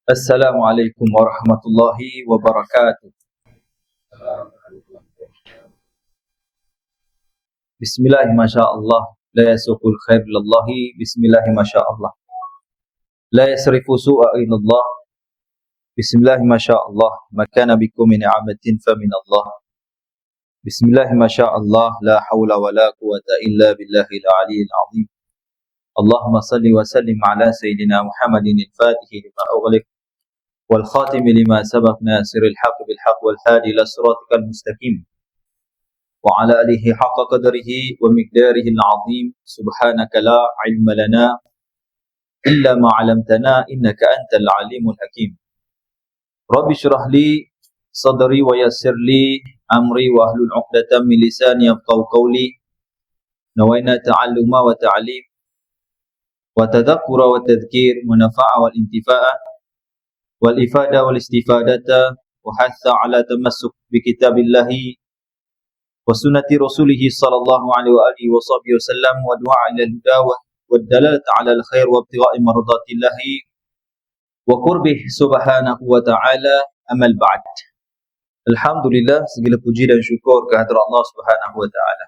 Assalamualaikum warahmatullahi wabarakatuh. Bismillah masyaallah. La yasuqul khair lillahi. Bismillah masyaallah. La yasrifu su'a ilallah. Bismillah masyaallah. Makana bikum min ni'amatin fa min Allah. Bismillah masyaallah. La hawla wa la quwata illa billahil aliyyil azim. Allahumma salli wa sallim ala sayyidina Muhammadin al-Fatihi lima ughliq wal khatimi lima sabaq nasiril haqq bil haqq wal hadi ila siratikal mustaqim. وعلى آله حق قدره ومقداره العظيم سبحانك لا علم لنا إلا ما علمتنا إنك أنت العليم الحكيم رب اشرح لي صدري ويسر لي أمري واحلل عقدة من لساني يفقهوا قولي نوينا تعلم وتعليم وتذكر وتذكير ونفع والانتفاع والإفادة والاستفادة وحث على تمسك بكتاب الله وسنة رسوله صلى الله عليه وآله وصحبه وسلم ودعاء إلى الهدى والدلالة على الخير وابتغاء مرضات الله وقربه سبحانه وتعالى أما بعد. Alhamdulillah, segala puji dan syukur kehadrat Allah Subhanahu wa taala.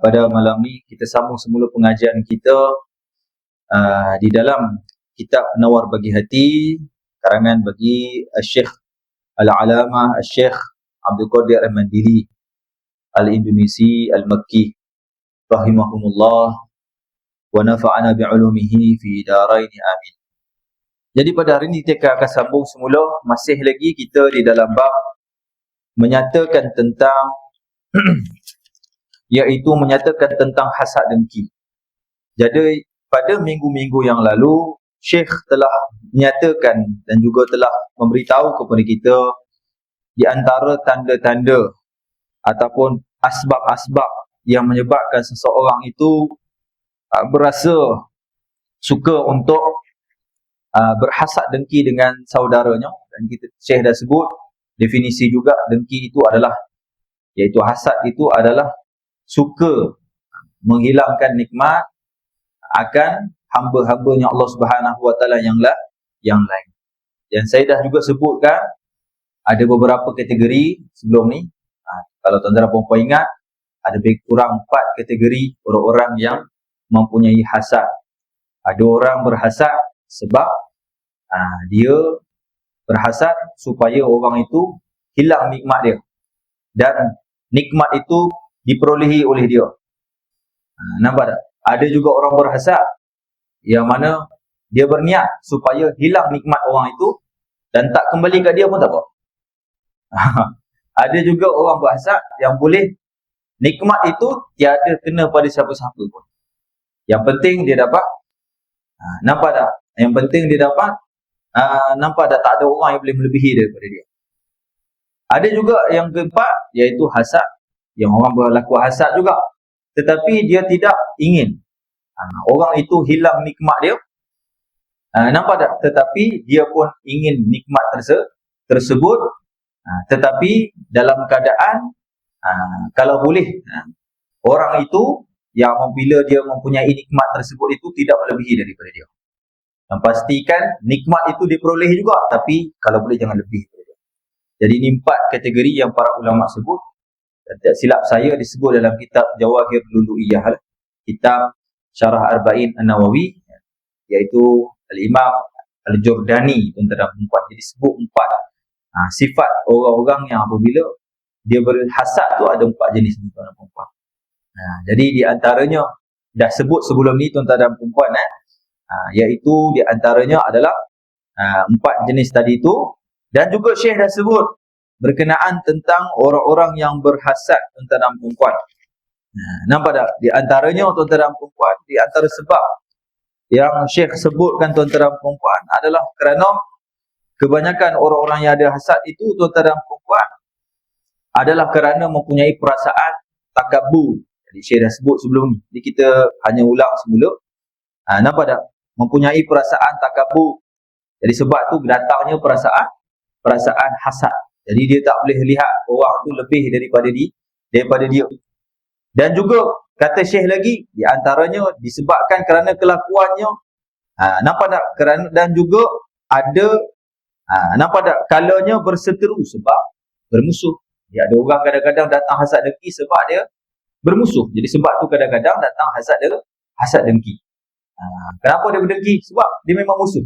Pada malam ni kita sambung semula pengajian kita di dalam kitab Nawar Bagi Hati karangan bagi Syekh Al-Alamah Syekh Abdul Qadir Al-Mandiri Al-Indonesi Al-Makki rahimahumullah wa nafa'ana bi'ulumihi fi daraini amin. Jadi pada hari ini kita akan sambung semula, masih lagi kita di dalam bab menyatakan tentang iaitu menyatakan tentang hasad dengki. Jadi pada minggu-minggu yang lalu Syekh telah menyatakan dan juga telah memberitahu kepada kita di antara tanda-tanda ataupun asbab-asbab yang menyebabkan seseorang itu berasa suka untuk berhasad dengki dengan saudaranya, dan kita Syekh dah sebut definisi juga dengki itu adalah, iaitu hasad itu adalah suka menghilangkan nikmat akan hamba-hambanya Allah Subhanahu wa taala yang lain. Dan saya dah juga sebutkan ada beberapa kategori sebelum ni. Kalau tuan-tuan puan-puan ingat, ada lebih kurang 4 kategori orang-orang yang mempunyai hasad. Ada orang berhasad sebab dia berhasad supaya orang itu hilang nikmat dia, dan nikmat itu diperolehi oleh dia. Nampak tak? Ada juga orang berhasad yang mana dia berniat supaya hilang nikmat orang itu dan tak kembali kat dia pun tak apa. Ada juga orang berhasad yang boleh nikmat itu tiada kena pada siapa-siapa pun. Yang penting dia dapat. Nampak tak? Yang penting dia dapat. Nampak tak? Tak ada orang yang boleh melebihi daripada dia. Ada juga yang keempat, iaitu hasad. Yang orang berlaku hasad juga, tetapi dia tidak ingin orang itu hilang nikmat dia. Nampak tak? Tetapi dia pun ingin nikmat tersebut, tetapi dalam keadaan kalau boleh orang itu yang bila dia mempunyai nikmat tersebut itu tidak melebihi daripada dia. Dan pastikan nikmat itu diperoleh juga, tapi kalau boleh jangan lebih daripada dia. Jadi ini 4 kategori yang para ulama sebut. Dan tak silap saya disebut dalam kitab Jawahir Lulu'iyah, kitab Syarah Arba'in An-Nawawi, iaitu Al-Imam Al-Jordani tentang perempuan. Jadi sebut 4 sifat orang-orang yang apabila dia berhasad tu ada 4 jenis tuan-tuan dan perempuan. Jadi di antaranya dah sebut sebelum ni tuan-tuan dan perempuan, iaitu di antaranya adalah 4 jenis tadi itu. Dan juga Syekh dah sebut berkenaan tentang orang-orang yang berhasad tuan-tuan dan perempuan. Nampak tak? Di antaranya tuan-tuan dan perempuan, di antara sebab yang Syekh sebutkan tuan-tuan dan perempuan adalah kerana kebanyakan orang-orang yang ada hasad itu tuan-tuan dan perempuan adalah kerana mempunyai perasaan takabur. Jadi Syekh dah sebut sebelum ni. Jadi kita hanya ulang semula. Nampak tak? Mempunyai perasaan takabur. Jadi sebab tu datangnya perasaan hasad. Jadi dia tak boleh lihat orang tu lebih daripada dia. Dan juga kata Syekh lagi, di antaranya disebabkan kerana kelakuannya. Nampak tak? Dan juga ada nampak tak? Kalanya berseteru sebab bermusuh. Dia ada orang kadang-kadang datang hasad dengki sebab dia bermusuh. Jadi sebab tu kadang-kadang datang hasad dengki. Kenapa dia berdengki? Sebab dia memang musuh.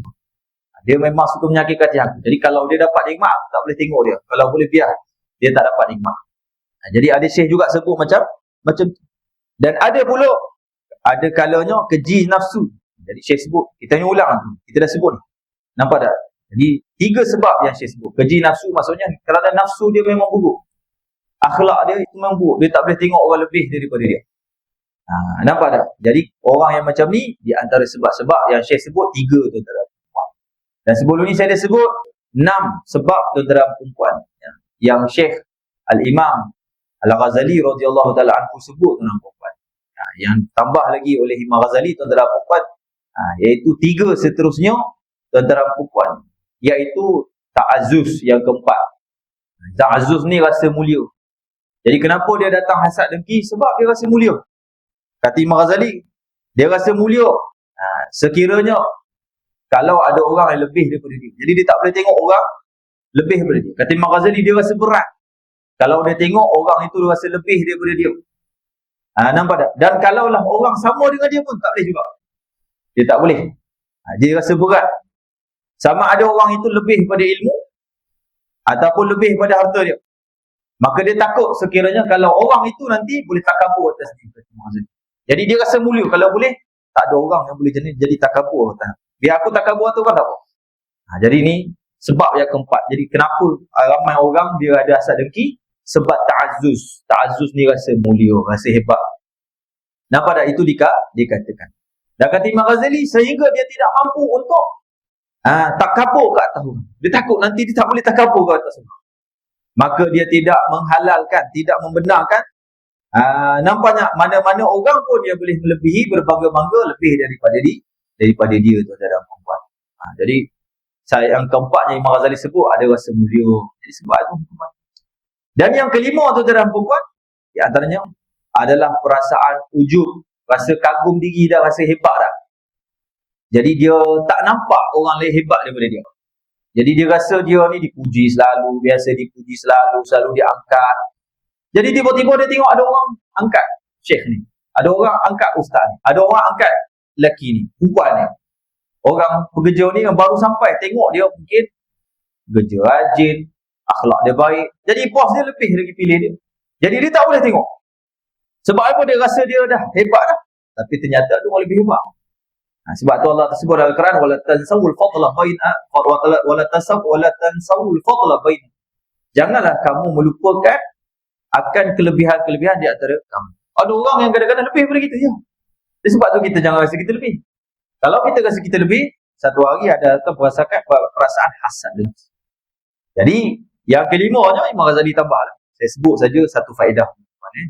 Dia memang suka menyakitkan hati aku. Jadi kalau dia dapat nikmat, aku tak boleh tengok dia. Kalau boleh biar dia tak dapat nikmat. Jadi ada syekh juga sebut macam tu. Dan ada pula, ada kalanya keji nafsu. Jadi syekh sebut, kita ni ulang tu. Kita dah sebut. Nampak tak? Jadi 3 sebab yang syekh sebut. Keji nafsu maksudnya kerana nafsu dia memang buruk. Akhlak dia itu memang buruk. Dia tak boleh tengok orang lebih daripada dia. Nampak tak? Jadi orang yang macam ni, di antara sebab-sebab yang syekh sebut 3 tu dalam perempuan. Dan sebelum ni saya dah sebut 6 sebab tu dalam perempuan. Yang Syekh Al-Imam Al-Ghazali radhiyallahu ta'ala anhu sebut tentang perempuan. Yang tambah lagi oleh Imam Ghazali tentang perempuan, iaitu 3 seterusnya tentang perempuan. Iaitu ta'azzuz yang keempat. Ta'azzuz ni rasa mulia. Jadi kenapa dia datang hasad dengki? Sebab dia rasa mulia. Kata Imam Ghazali, dia rasa mulia sekiranya kalau ada orang yang lebih daripada dia. Jadi dia tak boleh tengok orang lebih daripada dia. Kata Imam Ghazali, dia rasa berat kalau dia tengok orang itu rasa lebih daripada dia. Nampak tak? Dan kalaulah orang sama dengan dia pun tak boleh juga. Dia tak boleh. Dia rasa berat. Sama ada orang itu lebih pada ilmu ataupun lebih pada harta dia. Maka dia takut sekiranya kalau orang itu nanti boleh takabur atas dia. Jadi dia rasa mulia. Kalau boleh, tak ada orang yang boleh jadi takabur atas. Biar aku takabur atas orang tak apa. Jadi ni sebab yang keempat. Jadi kenapa ramai orang dia ada hasad dengki? Sebab ta'azzuz. Ta'azzuz ni rasa mulia, rasa hebat. Nampak tak? Itu dikatakan. Dan kata Imam Ghazali, sehingga dia tidak mampu untuk takabur ke atas orang. Dia takut nanti dia tak boleh takabur ke atas orang. Maka dia tidak menghalalkan, tidak membenarkan. Nampaknya mana-mana orang pun dia boleh melebihi, berbangga-bangga lebih daripada dia tu dalam perempuan. Jadi yang keempatnya Imam Ghazali sebut ada rasa mulia. Jadi sebab itu perempuan. Dan yang kelima tu dalam perempuan, di antaranya adalah perasaan ujub, rasa kagum diri dah, rasa hebat dah. Jadi dia tak nampak orang lain hebat daripada dia. Jadi dia rasa dia ni dipuji selalu, biasa dipuji selalu diangkat. Jadi tiba-tiba dia tengok ada orang angkat syekh ni, ada orang angkat ustaz ni, ada orang angkat lelaki ni, perempuan ni. Orang pekerja ni yang baru sampai, tengok dia mungkin kerja rajin, akhlak dia baik. Jadi bos dia lebih lagi pilih dia. Jadi dia tak boleh tengok. Sebab apa? Dia rasa dia dah hebat dah. Tapi ternyata ada orang lebih hebat. Sebab tu Allah tersebut dalam Al-Quran, wala tansawul fadla baina. Janganlah kamu melupakan akan kelebihan-kelebihan di antara kamu. Ada orang yang kadang-kadang lebih daripada kita, ya. Sebab tu kita jangan rasa kita lebih. Kalau kita rasa kita lebih, satu hari ada merasakan perasaan hasad. Jadi yang kelimanya Imam Ghazali tambahlah. Saya sebut saja satu faedah,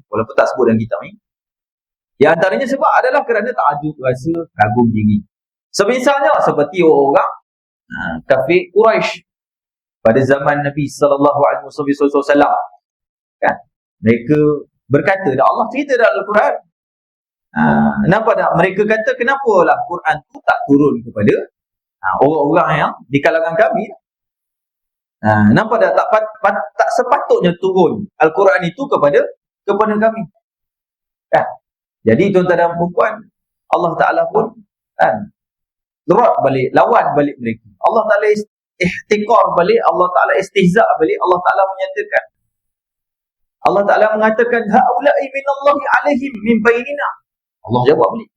walaupun tak sebut dalam kitab ni. Di antaranya sebab adalah kerana ta'ajub, rasa kagum diri. Semisalnya seperti orang kafir Quraisy pada zaman Nabi sallallahu alaihi wasallam, kan? Mereka berkata, dah Allah cerita dalam Al-Quran. Nampak tak? Mereka kata, kenapalah Quran tu tak turun kepada orang-orang yang di kalangan kami. Nampak tak? Tak sepatutnya turun Al-Quran itu kepada kami. Kan? Jadi tuan-tuan dan perempuan, Allah Ta'ala pun lawan balik mereka. Allah Ta'ala ihtikar balik, Allah Ta'ala istihza' balik. Allah Ta'ala menyatakan, Allah Ta'ala mengatakan, ha'ula'i minallahi alaihim min bainina. Allah jawab balik.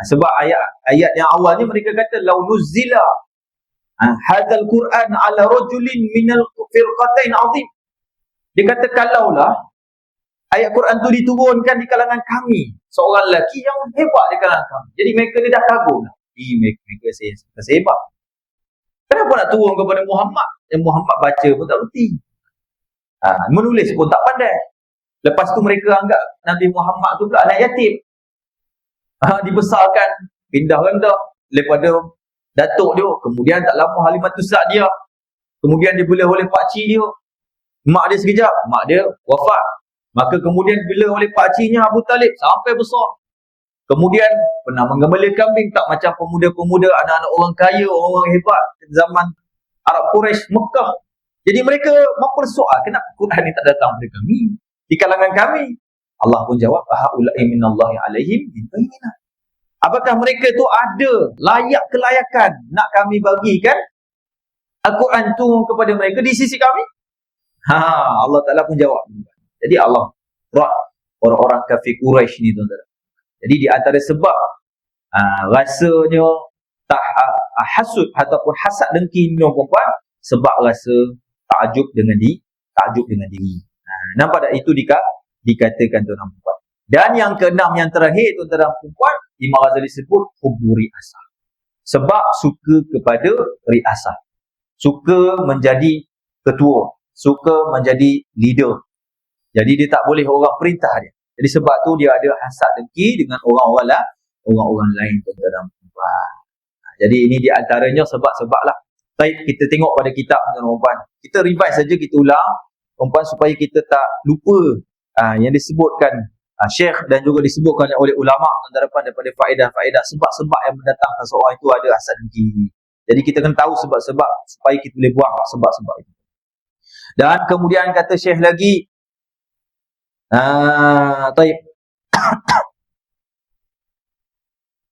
Sebab ayat yang awalnya mereka kata, lau nuzzila hadzal Quran ala rajulin minal firqatain azim. Dia kata, kalaulah ayat Quran tu diturunkan di kalangan kami, seorang lelaki yang hebat di kalangan kami. Jadi mereka ni dah kagum lah. Mereka rasa hebat. Kenapa nak turun kepada Muhammad? Yang Muhammad baca pun tak berhenti. Menulis pun tak pandai. Lepas tu mereka anggap Nabi Muhammad tu pula anak yatim. Dibesarkan, pindah rendah daripada datuk dia. Kemudian tak lama Halimatus Sa'diyah. Kemudian dibela oleh pakcik dia. Mak dia sekejap, mak dia wafat. Maka kemudian bila oleh pakciknya Abu Talib sampai besar. Kemudian pernah menggembala kambing tak macam pemuda-pemuda, anak-anak orang kaya, orang hebat zaman Arab Quraisy Mekah. Jadi mereka mempersoal, kenapa Quran ni tak datang pada kami, di kalangan kami? Allah pun jawab, haula'i minallahi alaihim min bayyinah. Apakah mereka tu ada layak kelayakan nak kami bagikan Al-Quran tu kepada mereka di sisi kami? Allah Ta'ala pun jawab. Jadi Allah berat orang-orang kafir Quraisy ni, tuan-tuan. Jadi di antara sebab rasanya tak hasud ataupun hasad dengki perempuan, sebab rasa takjub dengan diri. Nampak tak itu dikatakan tuan-tuan perempuan. Dan yang keenam, yang terakhir tuan-tuan perempuan, Imam Ghazali sebut hubbu riasah. Sebab suka kepada riasah. Suka menjadi ketua, suka menjadi leader. Jadi dia tak boleh orang perintah dia. Jadi sebab tu dia ada hasad dengki dengan orang-orang lain tuan-tuan perempuan. Jadi ini di antaranya sebab-sebab lah. Baik, kita tengok pada kitab tuan-tuan perempuan. Kita revise saja, kita ulang perempuan supaya kita tak lupa yang disebutkan Syekh dan juga disebutkan oleh ulama daripada faedah-faedah sebab-sebab yang mendatangkan seorang itu ada hasad dengki. Jadi kita kena tahu sebab-sebab supaya kita boleh buang sebab-sebab itu. Dan kemudian kata Syekh lagi, taib.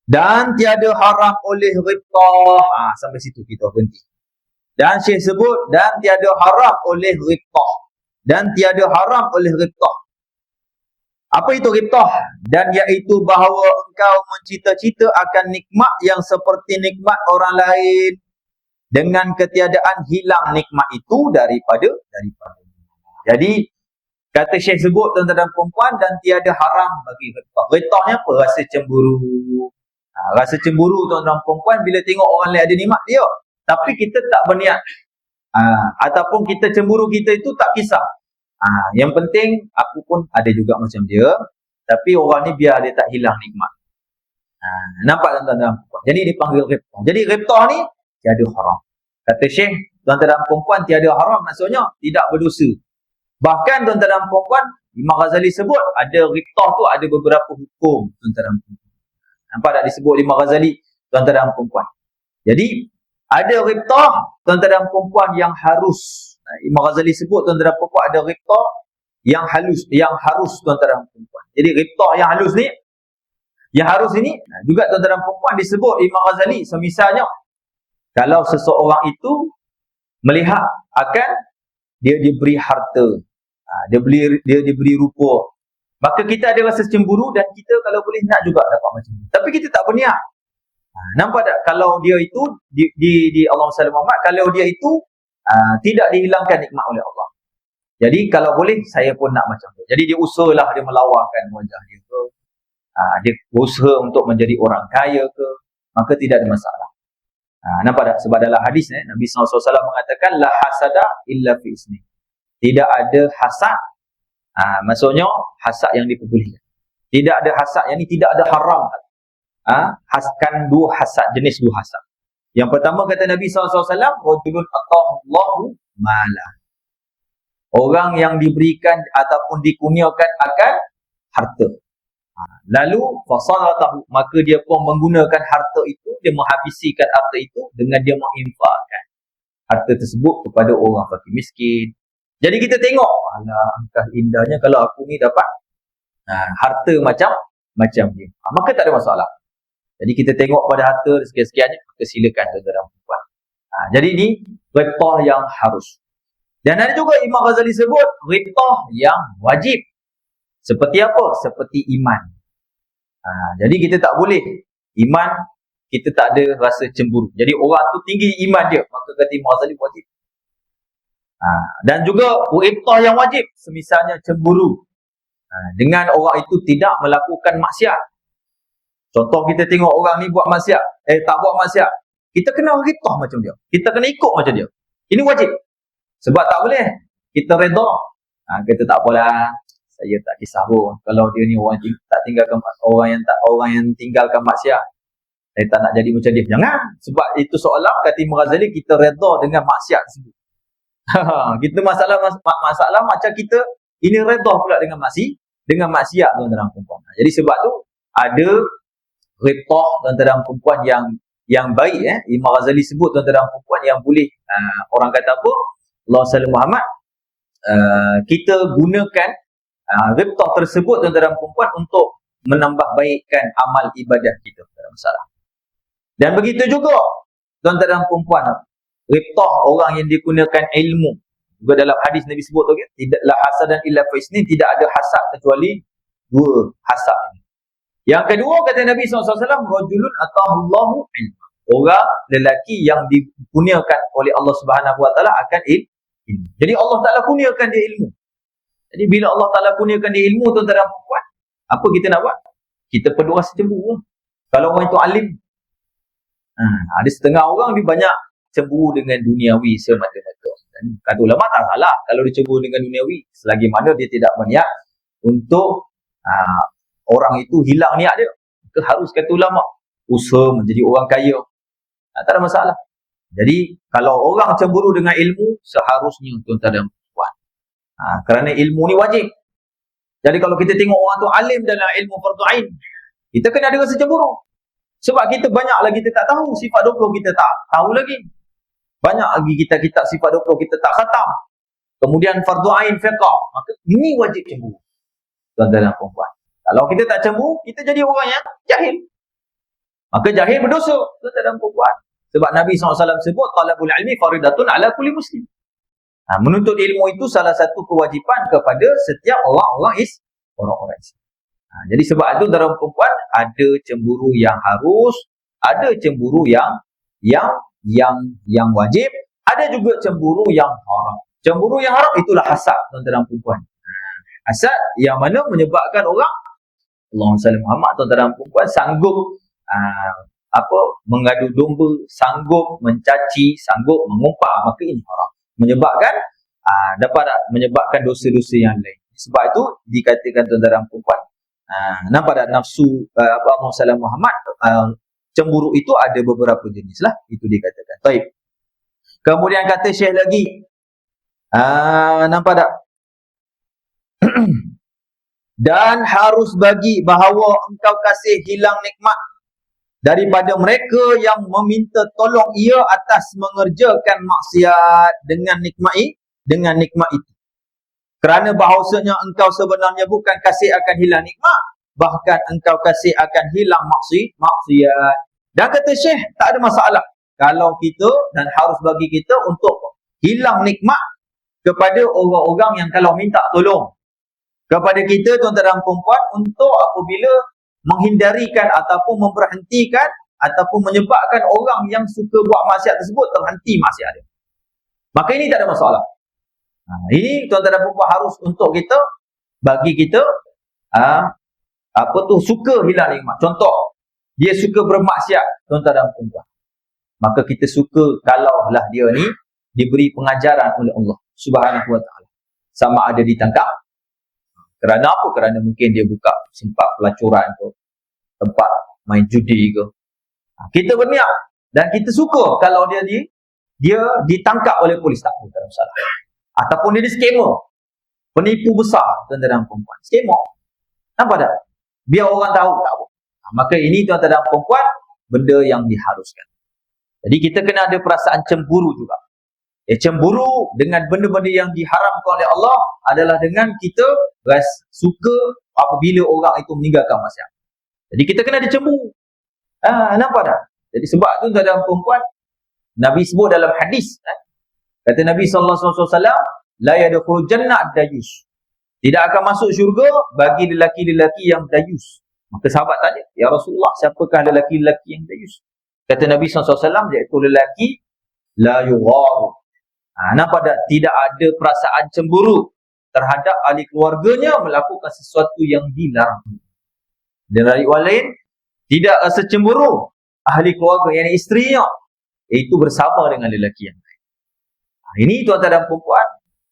Dan tiada haram oleh ghibtah. Sampai situ kita berhenti. Dan Syekh sebut, dan tiada haram oleh ghibtah. Dan tiada haram oleh ghibtah. Apa itu ghibtah? Dan iaitu bahawa engkau mencita-cita akan nikmat yang seperti nikmat orang lain, dengan ketiadaan hilang nikmat itu daripada. Jadi kata Syekh sebut tuan-tuan dan perempuan, dan tiada haram bagi ghibtah. Ghibtahnya apa? Rasa cemburu. Rasa cemburu tuan-tuan dan perempuan bila tengok orang lain ada nikmat dia, tapi kita tak berniat. Ataupun kita cemburu kita itu tak kisah. Yang penting aku pun ada juga macam dia, tapi orang ni biar dia tak hilang nikmat. Nampak tuan-tuan dan perempuan? Jadi dipanggil ghibtah. Jadi ghibtah ni tiada haram. Kata Syekh, tuan-tuan dan perempuan, tiada haram maksudnya tidak berdosa. Bahkan tuan-tuan dan perempuan, Imam Ghazali sebut ada ghibtah tu ada beberapa hukum tuan-tuan dan perempuan. Nampak tak disebut Imam Ghazali, tuan-tuan dan perempuan? Jadi ada ghibtah tuan-tuan dan perempuan yang harus. Imam Ghazali sebut tuan-tuan dan perempuan ada ghibtah yang harus tuan-tuan dan perempuan. Jadi ghibtah yang harus ini juga tuan-tuan dan perempuan disebut Imam Ghazali. Semisalnya kalau seseorang itu melihat akan dia diberi harta, dia diberi rupa, maka kita ada rasa cemburu dan kita kalau boleh nak juga dapat macam itu. Tapi kita tak berniat. Nampak tak? Kalau dia itu di Allah Muhammad, kalau dia itu tidak dihilangkan nikmat oleh Allah. Jadi kalau boleh saya pun nak macam tu. Jadi dia usahalah dia melawakan wajah dia ke, dia usaha untuk menjadi orang kaya ke, maka tidak ada masalah. Nampak tak? Sebab dalam hadis Nabi SAW mengatakan la hasada illa fi ismi. Tidak ada hasad. Maksudnya hasad yang diperbolehkan. Tidak ada hasad, yang ni tidak ada haram. Kan jenis dua hasad. Yang pertama kata Nabi SAW, rajulun atahullahu mala. Orang yang diberikan ataupun dikurniakan akan harta. Lalu fasalatahu, maka dia pun menggunakan harta itu, dia menghabiskan harta itu dengan dia menginfakkan harta tersebut kepada orang fakir miskin. Jadi kita tengok, angkah indahnya kalau aku ni dapat harta macam dia. Maka tak ada masalah. Jadi kita tengok pada harta sekian-sekiannya, maka silakan tuan-tuan dan puan. Jadi ni ghibtah yang harus. Dan ada juga Imam Ghazali sebut ghibtah yang wajib. Seperti apa? Seperti iman. Jadi kita tak boleh iman, kita tak ada rasa cemburu. Jadi orang tu tinggi iman dia, maka kata Imam Ghazali wajib. Dan juga ghibtah yang wajib, semisalnya cemburu dengan orang itu tidak melakukan maksiat. Contoh kita tengok orang ni buat maksiat, tak buat maksiat, kita kena ghibtah macam dia, kita kena ikut macam dia. Ini wajib. Sebab tak boleh kita redha. Kita tak apalah, saya tak kisah pun kalau dia ni orang tak tinggalkan, orang yang tinggalkan maksiat, saya tak nak jadi macam dia. Jangan. Sebab itu soalan kata Imam Ghazali, kita redha dengan maksiat tersebut. Kita masalah macam kita ini redha pula dengan maksiat tuan-tuan dan puan. Jadi sebab tu ada Ghibtah tuan-tuan dan perempuan yang baik. Imam Ghazali sebut tuan-tuan dan perempuan yang boleh orang kata apa, Allah SWT Muhammad, kita gunakan ghibtah tersebut tuan-tuan dan perempuan untuk menambah baikkan amal ibadah kita. Tak ada masalah. Dan begitu juga tuan-tuan dan perempuan, ghibtah orang yang digunakan ilmu. Juga dalam hadis Nabi sebut tu, tidaklah hasadan illa faisnin, tidak ada hasad kecuali dua hasad ini. Yang kedua kata Nabi SAW, rajulun atahullahu ilma. Orang lelaki yang dikurniakan oleh Allah Subhanahu Wa Taala akan ilmu. Jadi Allah Taala kurniakan dia ilmu. Jadi bila Allah Taala kurniakan dia ilmu tuan-tuan dan puan, apa kita nak buat? Kita perlu rasa cemburu. Kalau orang itu alim, ada setengah orang dia banyak cemburu dengan duniawi semata-mata. Dan kata ulama tak salah kalau dia cemburu dengan duniawi, selagi mana dia tidak berniat untuk orang itu hilang niat dia. Harus kata ulama usaha menjadi orang kaya, tak ada masalah. Jadi kalau orang cemburu dengan ilmu, seharusnya tuan-tuan dan puan, kerana ilmu ni wajib. Jadi kalau kita tengok orang tu alim dalam ilmu fardu ain, kita kena ada rasa cemburu. Sebab kita banyak lagi kita tak tahu, sifat 20 kita tak tahu lagi. Banyak lagi kita kitab sifat 20 kita tak khatam. Kemudian fardu ain fiqh, maka ini wajib cemburu tuan-tuan dan puan. Kalau kita tak cemburu, kita jadi orang yang jahil. Maka jahil berdosa tuan-tuan dan puan. Sebab Nabi SAW sebut talabul ilmi faridatun ala kulli muslim. Menuntut ilmu itu salah satu kewajipan kepada setiap orang-orang Islam. Jadi sebab itu dalam perempuan ada cemburu yang harus, ada cemburu yang wajib, ada juga cemburu yang haram. Cemburu yang haram itulah hasad tuan-tuan dan perempuan. Hasad yang mana menyebabkan orang, Allahumma salli Muhammad, tuan-tuan dan perempuan sanggup mengadu domba, sanggup mencaci, sanggup mengumpat, maka ini haram. Dapat menyebabkan dosa-dosa yang lain. Sebab itu dikatakan tuan-tuan dan perempuan, nampak tak nafsu Allahumma salli Muhammad, cemburu itu ada beberapa jenis lah, itu dikatakan. Baik. Kemudian kata Syekh lagi, nampak tak? Dan harus bagi bahawa engkau kasih hilang nikmat daripada mereka yang meminta tolong ia atas mengerjakan maksiat dengan nikmat itu. Kerana bahawasanya engkau sebenarnya bukan kasih akan hilang nikmat, bahkan engkau kasih akan hilang maksiat. Dan kata Syekh, tak ada masalah kalau kita, dan harus bagi kita untuk hilang nikmat kepada orang-orang yang kalau minta tolong kepada kita tuan-tuan dan puan, untuk apabila menghindarikan ataupun memberhentikan ataupun menyebabkan orang yang suka buat maksiat tersebut terhenti maksiat dia. Maka ini tak ada masalah. Ini tuan-tuan dan puan harus untuk kita, bagi kita suka hilang nikmat. Contoh, dia suka bermaksiat tuan-tuan dan puan, maka kita suka kalaulah dia ni diberi pengajaran oleh Allah Subhanahu Wa Taala, sama ada ditangkap. Kerana apa? Kerana mungkin dia buka sempat pelacuran ke, tempat main judi ke. Kita berniat dan kita suka kalau dia ditangkap oleh polis, tak apa, tak ada masalah. Ataupun dia scammer, penipu besar tuan-tuan dan puan, scammer. Nampak tak? Biar orang tahu, tak apa. Maka ini tuan-tuan dan puan, benda yang diharuskan. Jadi kita kena ada perasaan cemburu juga. Cemburu dengan benda-benda yang diharamkan oleh Allah adalah dengan kita suka apabila orang itu meninggalkan maksiat. Jadi kita kena ada cemburu. Nampak tak? Jadi sebab tu tuan-tuan dan puan, Nabi sebut dalam hadis, kata Nabi SAW, la yadkhulul jannah dayus. Tidak akan masuk syurga bagi lelaki-lelaki yang dayus. Maka sahabat tanya, ya Rasulullah, siapakah lelaki-lelaki yang dayus? Kata Nabi SAW, iaitu lelaki la yugharu. Nampak tak? Tidak ada perasaan cemburu terhadap ahli keluarganya melakukan sesuatu yang dilarang. Dan dari orang lain, tidak rasa cemburu ahli keluarga, yang isterinya, iaitu bersama dengan lelaki yang lain. Ini tuan-tuan dan perempuan,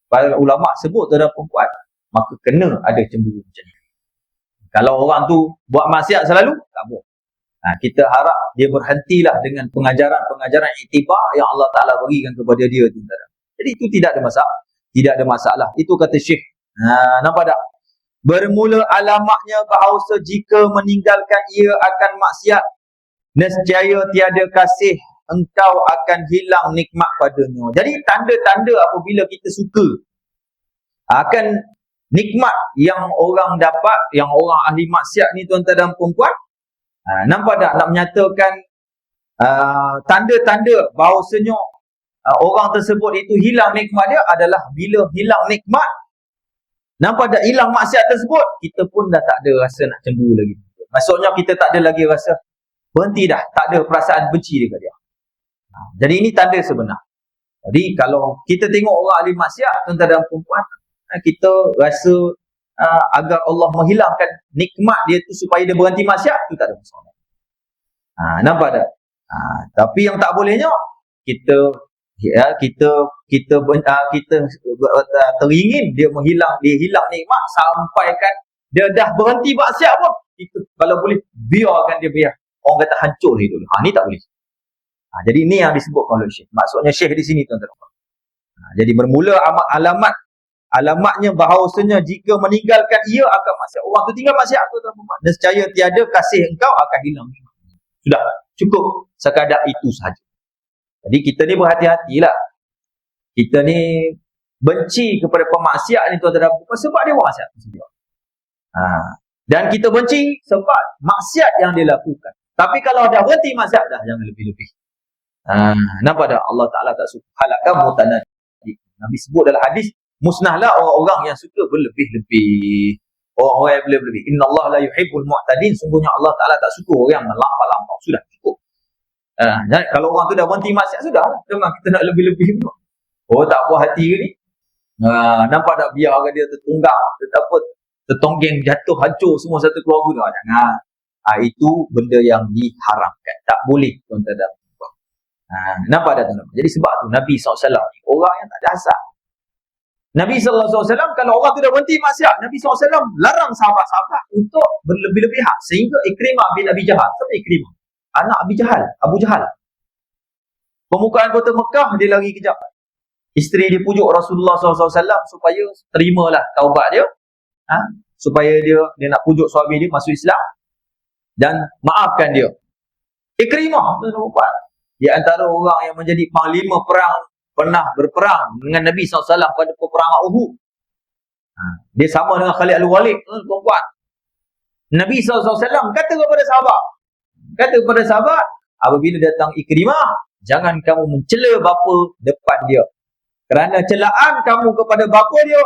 para ulama sebut tuan-tuan dan perempuan, maka kena ada cemburu macam ni. Kalau orang tu buat maksiat selalu, tak boleh. Kita harap dia berhentilah dengan pengajaran iktibar yang Allah Ta'ala berikan kepada dia, tuan-tuan. Jadi itu tidak ada masalah. Tidak ada masalah. Itu kata Syekh. Nampak tak? Bermula alamatnya bahawa jika meninggalkan ia akan maksiat, nescaya tiada kasih engkau akan hilang nikmat padanya. Jadi tanda-tanda apabila kita suka akan nikmat yang orang dapat, yang orang ahli maksiat ni tuan-tuan dan puan-puan, nampak tak nak menyatakan tanda-tanda bahawasanya orang tersebut itu hilang nikmat dia adalah bila hilang nikmat, nampak tak hilang maksiat tersebut, kita pun dah tak ada rasa nak cemburu lagi. Maksudnya kita tak ada lagi rasa, berhenti dah, tak ada perasaan benci dekat dia. Jadi ini tanda sebenar. Jadi kalau kita tengok orang ahli maksiat, tuan-tuan dan puan-puan, kita rasa agar Allah menghilangkan nikmat dia tu supaya dia berhenti maksiat, tu tak ada masalah. Nampak tak? Tapi yang tak bolehnya kita teringin dia hilang nikmat sampaikan dia dah berhenti maksiat pun, kita kalau boleh biarkan dia biar. Orang kata hancur hidup dia. Ni tak boleh. Jadi ini yang disebutkan oleh Syekh. Maksudnya Syekh di sini tuan-tuan. Jadi bermula alamatnya bahawasanya jika meninggalkan ia akan maksiat. Orang tu tinggal maksiat tu tuan-tuan. Nescaya tiada kasih engkau akan hilang. Sudah, cukup sekadar itu sahaja. Jadi kita ni berhati-hatilah. Kita ni benci kepada pemaksiat ni tuan-tuan, sebab dia buat maksiat. Dan kita benci sebab maksiat yang dia lakukan. Tapi kalau dah berhenti maksiat dah, jangan lebih-lebih. Nampak tak? Allah Ta'ala tak suka. Halakkan mutanadi. Nabi sebut dalam hadis, musnahlah orang-orang yang suka berlebih-lebih. Orang-orang yang berlebih-lebih. Inna Allah la yuhibbul mu'tadin. Sungguhnya Allah Ta'ala tak suka orang yang melampau-lampau. Sudah cukup. Kalau orang tu dah berhenti maksiat, sudah lah. Jangan kita nak lebih-lebih. Tak puas hati ke ni? Nampak tak biarkan dia tertunggang, tertonggeng, jatuh, hancur semua satu keluarga. Jangan. Itu benda yang diharamkan. Tak boleh tuan-tuan dan puan. Nampak tak tuan-tuan? Jadi sebab tu Nabi SAW orang yang tak ada asal. Nabi SAW kalau orang tu dah berhenti maksiat, Nabi SAW larang sahabat-sahabat untuk berlebih-lebihan. Sehingga Ikrimah bin Abi Jahal. Siapa Ikrimah? Anak Abu Jahal. Pembukaan kota Mekah, dia lari kejap. Isteri dia pujuk Rasulullah SAW supaya terimalah taubat dia. Supaya dia nak pujuk suami dia masuk Islam dan maafkan dia. Ikrimah di antara orang yang menjadi panglima perang, pernah berperang dengan Nabi SAW pada peperangan Uhud. Dia sama dengan Khalid Al-Walid, tuan-tuan. Nabi SAW kata kepada sahabat, apabila datang Ikrimah, jangan kamu mencela bapa depan dia. Kerana celaan kamu kepada bapa dia,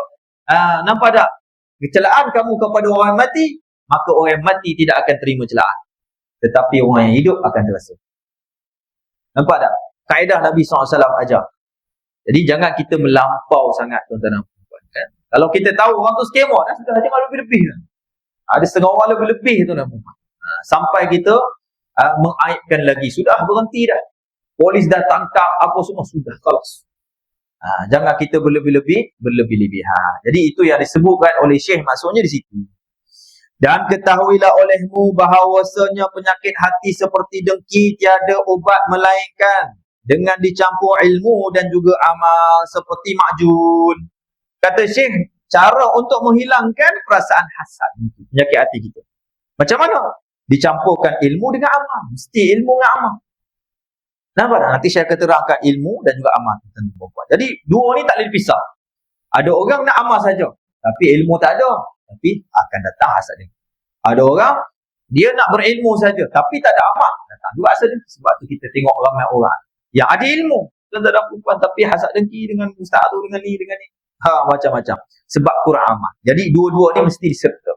nampak tak? Kecelaan kamu kepada orang mati, maka orang yang mati tidak akan terima celaan. Tetapi orang yang hidup akan terasa. Nampak tak? Kaedah Nabi SAW ajar. Jadi jangan kita melampau sangat tuan-tuan dan puan-puan. Kan? Kalau kita tahu orang tu skema, dah sudah jangan lebih-lebih. Ada setengah orang lebih-lebih tuan-tuan dan puan-puan. Sampai kita mengaibkan lagi. Sudah berhenti dah. Polis dah tangkap apa semua. Sudah, kelas. Jangan kita berlebih-lebihan. Jadi itu yang disebutkan oleh Syekh, maksudnya di situ. Dan ketahuilah olehmu bahawasanya penyakit hati seperti dengki tiada obat melainkan dengan dicampur ilmu dan juga amal seperti makjun. Kata Syekh, cara untuk menghilangkan perasaan hasad, penyakit hati kita. Macam mana? Dicampurkan ilmu dengan amal. Mesti ilmu dengan amal. Nampak tak? Nanti saya akan terangkan ilmu dan juga amal. Jadi dua ni tak boleh dipisah. Ada orang nak amal saja, tapi ilmu tak ada, tapi akan datang hasad dia. Ada orang dia nak berilmu saja, tapi tak ada amal, datang juga hasad dia. Sebab tu kita tengok ramai orang yang ada ilmu dan tak ada perempuan, tapi hasad dengki dengan ustaz tu, dengan ni. Macam-macam. Sebab kurang amal. Jadi dua-dua ni mesti diserta.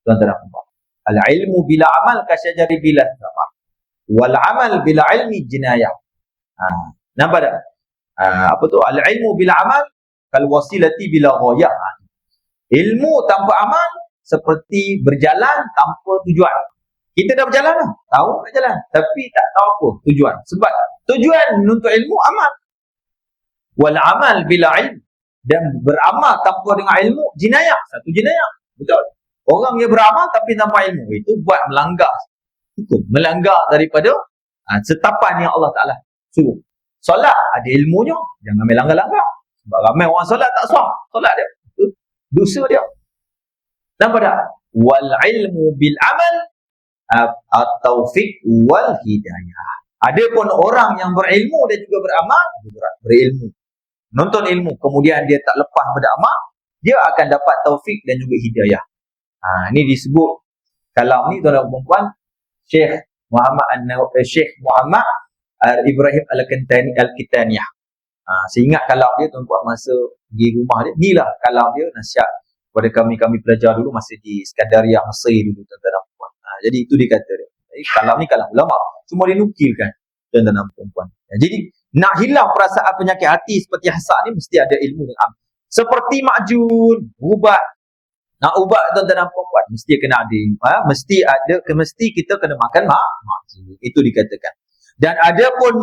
Tuan-tuan dan puan. Al-ilmu bila amal kasyajari bila sama. Wal amal bila ilmi jinayah. Nampak tak? Apa tu? Al-ilmu bila amal kal wasilati bila ghayah. Ilmu tanpa amal seperti berjalan tanpa tujuan. Kita dah berjalan dah, tahu nak jalan, tapi tak tahu apa tujuan. Sebab tujuan menuntut ilmu amal. Wal amal bila ilm, dan beramal tanpa dengan ilmu jinayah. Satu jinayah. Betul. Orang yang beramal tapi tanpa ilmu, itu buat melanggar hukum, melanggar daripada setapan yang Allah Ta'ala suruh. Solat ada ilmunya, jangan main langgar-langgar. Sebab ramai orang solat tak sah solat dia, itu dosa dia. Nampak tak? Wal ilmu bil amal at-taufiq wal hidayah. Adapun orang yang berilmu dan juga beramal, berilmu, nonton ilmu, kemudian dia tak lepas beramal, dia akan dapat taufik dan juga hidayah. Ini disebut kalam ni tuan-tuan dan puan-puan, Syekh Muhammad Ibrahim Al-Kitaniyah. Saya ingat kalam dia tuan-tuan masa pergi rumah dia. Inilah kalam dia, nasihat kepada kami pelajar dulu masa di Skandaria Mesir dulu tuan-tuan dan puan-puan. Jadi itu dia kata dia. Kalam ni kalam ulama. Cuma dia nukilkan tuan-tuan dan puan-puan. Jadi nak hilang perasaan penyakit hati seperti hasad ni mesti ada ilmu dan amal. Seperti makjun, ubat. Nak ubat tuan-tuan dan puan-puan mesti kena ada ilmu. Mesti kita kena makan makjun. Itu dikatakan. Dan ada pun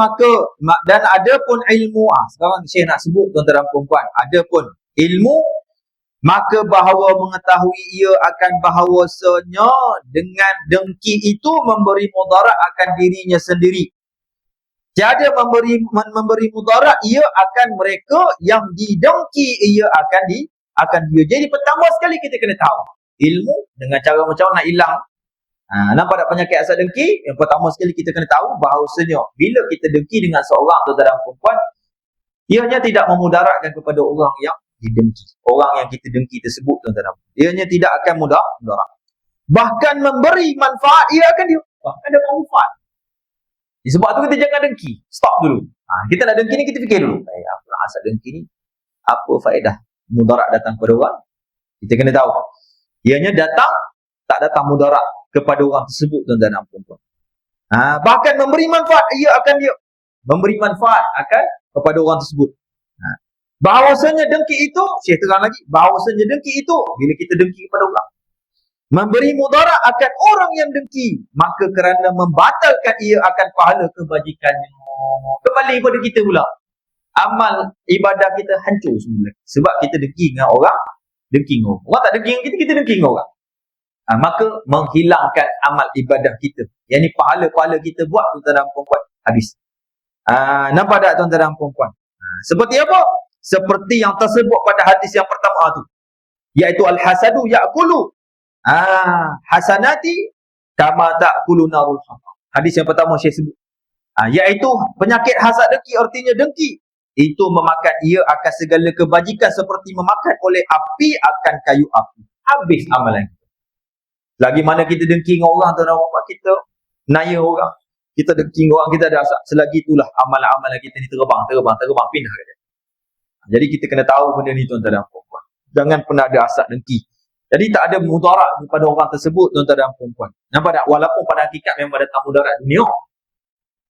ilmu. Sekarang saya nak sebut tuan-tuan dan puan-puan. Ada pun ilmu, maka bahawa mengetahui ia akan bahawasanya dengan dengki itu memberi mudarat akan dirinya sendiri. Tiada memberi mudarat ia akan mereka yang didengki ia akan dia. Jadi pertama sekali kita kena tahu ilmu dengan cara macam nak hilang. Nampak tak penyakit hasad dengki? Yang pertama sekali kita kena tahu bahawasanya bila kita dengki dengan seorang tuan-tuan dan puan-puan, ianya tidak memudaratkan kepada orang yang didengki. Orang yang kita dengki tersebut tuan-tuan dan puan-puan, ianya tidak akan mudarat. Bahkan memberi manfaat ia akan dia. Bahkan ada manfaat. Sebab tu kita jangan dengki. Stop dulu. Kita nak dengki ni kita fikir dulu. Apa hasad dengki ni? Apa faedah mudarat datang kepada orang? Kita kena tahu. Ianya tak datang mudarat kepada orang tersebut tuan-tuan dan puan-puan. Bahkan memberi manfaat ia akan dia. Memberi manfaat akan kepada orang tersebut. Bahawasanya dengki itu, saya terang lagi, bahawasanya dengki itu bila kita dengki kepada orang, memberi mudarat akan orang yang dengki, maka kerana membatalkan ia akan pahala kebajikannya. Kembali kepada kita pula. Amal ibadah kita hancur semula. Sebab kita dengki dengan orang. Orang tak dengki dengan kita dengki dengan orang. Maka menghilangkan amal ibadah kita. Yang ni pahala-pahala kita buat tuan-tuan dan puan-puan habis. Nampak tak tuan-tuan dan puan-puan? Seperti apa? Seperti yang tersebut pada hadis yang pertama tu, iaitu al-hasadu ya'kulu hasanati kama ta'kulu narul hamam. Hadis yang pertama saya sebut. Iaitu penyakit hasad dengki, artinya dengki itu memakan ia akan segala kebajikan seperti memakan oleh api akan kayu api. Habis amalan kita. Lagi mana kita dengki dengan orang, tuan-tuan, kita naya orang, kita dengki dengan orang, kita ada hasad, selagi itulah amalan-amalan kita ni terbang, pindah ke dia. Jadi kita kena tahu benda ni tuan-tuan dan puan-puan. Jangan pernah ada hasad dengki. Jadi tak ada mudarat kepada orang tersebut tuan-tuan dan puan-puan. Nampak tak? Walaupun pada hakikat memang datang mudarat dunia.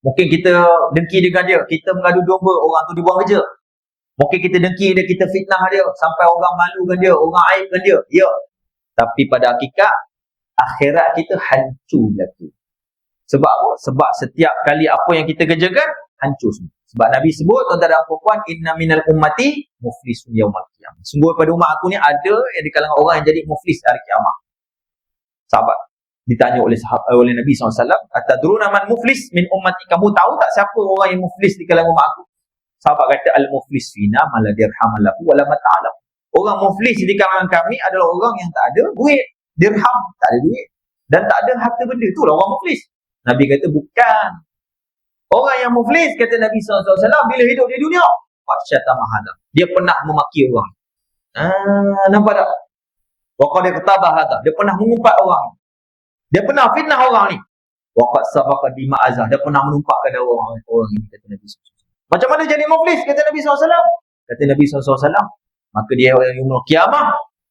Mungkin kita dengki dengan dia, kita mengadu domba orang tu dibuang kerja. Mungkin kita dengki dia, kita fitnah dia sampai orang malukan dia, orang aibkan dia. Ya. Tapi pada hakikat akhirat kita hancur lagi. Sebab apa? Sebab setiap kali apa yang kita kerjakan hancur semua. Sebab Nabi sebut tuan-tuan dan puan-puan, inna minal ummati muflisun yaumal qiyamah. Sungguh pada umat aku ni ada yang di kalangan orang yang jadi muflis hari kiamat. Sahabat ditanya oleh Nabi SAW, atadruna man muflis min ummati, kamu tahu tak siapa orang yang muflis di kalangan umat aku? Sahabat kata, al-muflis fina mala dirham lahu wala mata'alam. Orang muflis di kalangan kami adalah orang yang tak ada duit, dirham, tak ada duit, dan tak ada harta benda. Itulah orang muflis. Nabi kata bukan. Orang yang muflis, kata Nabi SAW, bila hidup di dunia, fasyata mahala, dia pernah memaki orang. Nampak tak? Waqad dia ketabah hata, dia pernah mengumpat orang. Dia pernah fitnah orang ni. Waqad safaqa dima'azah, dia pernah menumpahkan darah orang ini, kata Nabi SAW. Macam mana jadi muflis, kata Nabi SAW? Kata Nabi SAW, maka dia orang yang kiamah,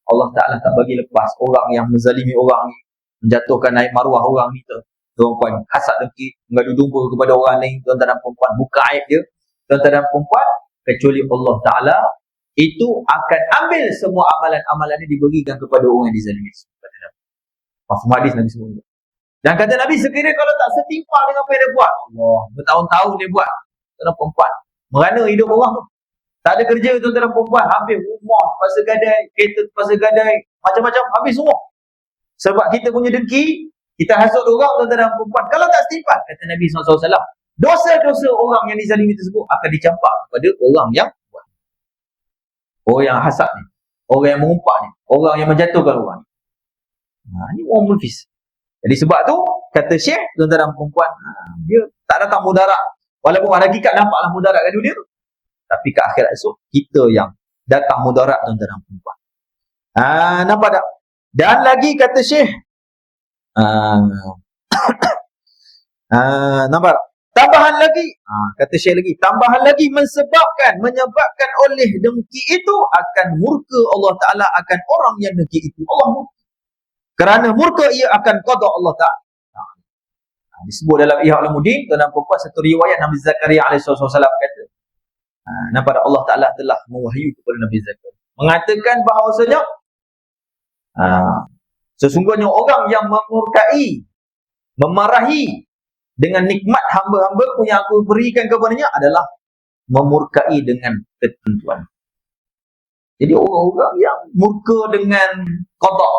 Allah Ta'ala tak bagi lepas orang yang menzalimi orang ni, menjatuhkan naik maruah orang ni tu. Tuan-tuan, hasad dengki, mengadu domba kepada orang lain, tuan-tuan dan puan-puan, buka aib dia, tuan-tuan dan puan-puan, kecuali Allah Ta'ala itu akan ambil semua amalan-amalan ini diberikan kepada orang yang dizalimi. Mafhum hadis Nabi sebut. Dan kata Nabi, sekiranya kalau tak setimpal dengan apa yang dia buat, Allah, bertahun-tahun dia buat, tuan-tuan dan puan-puan, merana hidup orang tu. Tak ada kerja tuan-tuan dan puan-puan, habis rumah, pasal gadai, kereta pasal gadai, macam-macam, habis semua. Sebab kita punya dengki, kita hasut orang tuan-tuan dan puan-puan. Kalau tak setimpal, kata Nabi SAW, dosa-dosa orang yang dizalimi tersebut akan dicampak kepada orang yang buat. Orang yang hasad ni, orang yang mengumpat ni, orang yang menjatuhkan orang ni. Ini orang munafis. Jadi sebab tu kata Syekh, tuan-tuan dan perempuan, dia tak datang mudarat. Walaupun ada hakikat nampaklah mudarat kat dunia tu, tapi ke akhirat esok kita yang datang mudarat, tuan-tuan dan perempuan. Nampak tak? Dan lagi kata Syekh, nampak tak? Tambahan lagi, kata Syekh lagi, tambahan lagi menyebabkan oleh dengki itu akan murka Allah Ta'ala akan orang yang dengki itu. Allah murka. Kerana murka ia akan qada Allah Ta'ala. Disebut dalam Ihya Ulumuddin, tuan-tuan dan perempuan, satu riwayat Nabi Zakaria alaihissalam kata, nampak Allah Ta'ala telah mewahyu kepada Nabi Zakaria, mengatakan bahawasanya sesungguhnya orang yang memurkai, memarahi dengan nikmat hamba-hambaku yang aku berikan kepadanya adalah memurkai dengan ketentuan. Jadi orang-orang yang murka dengan qada,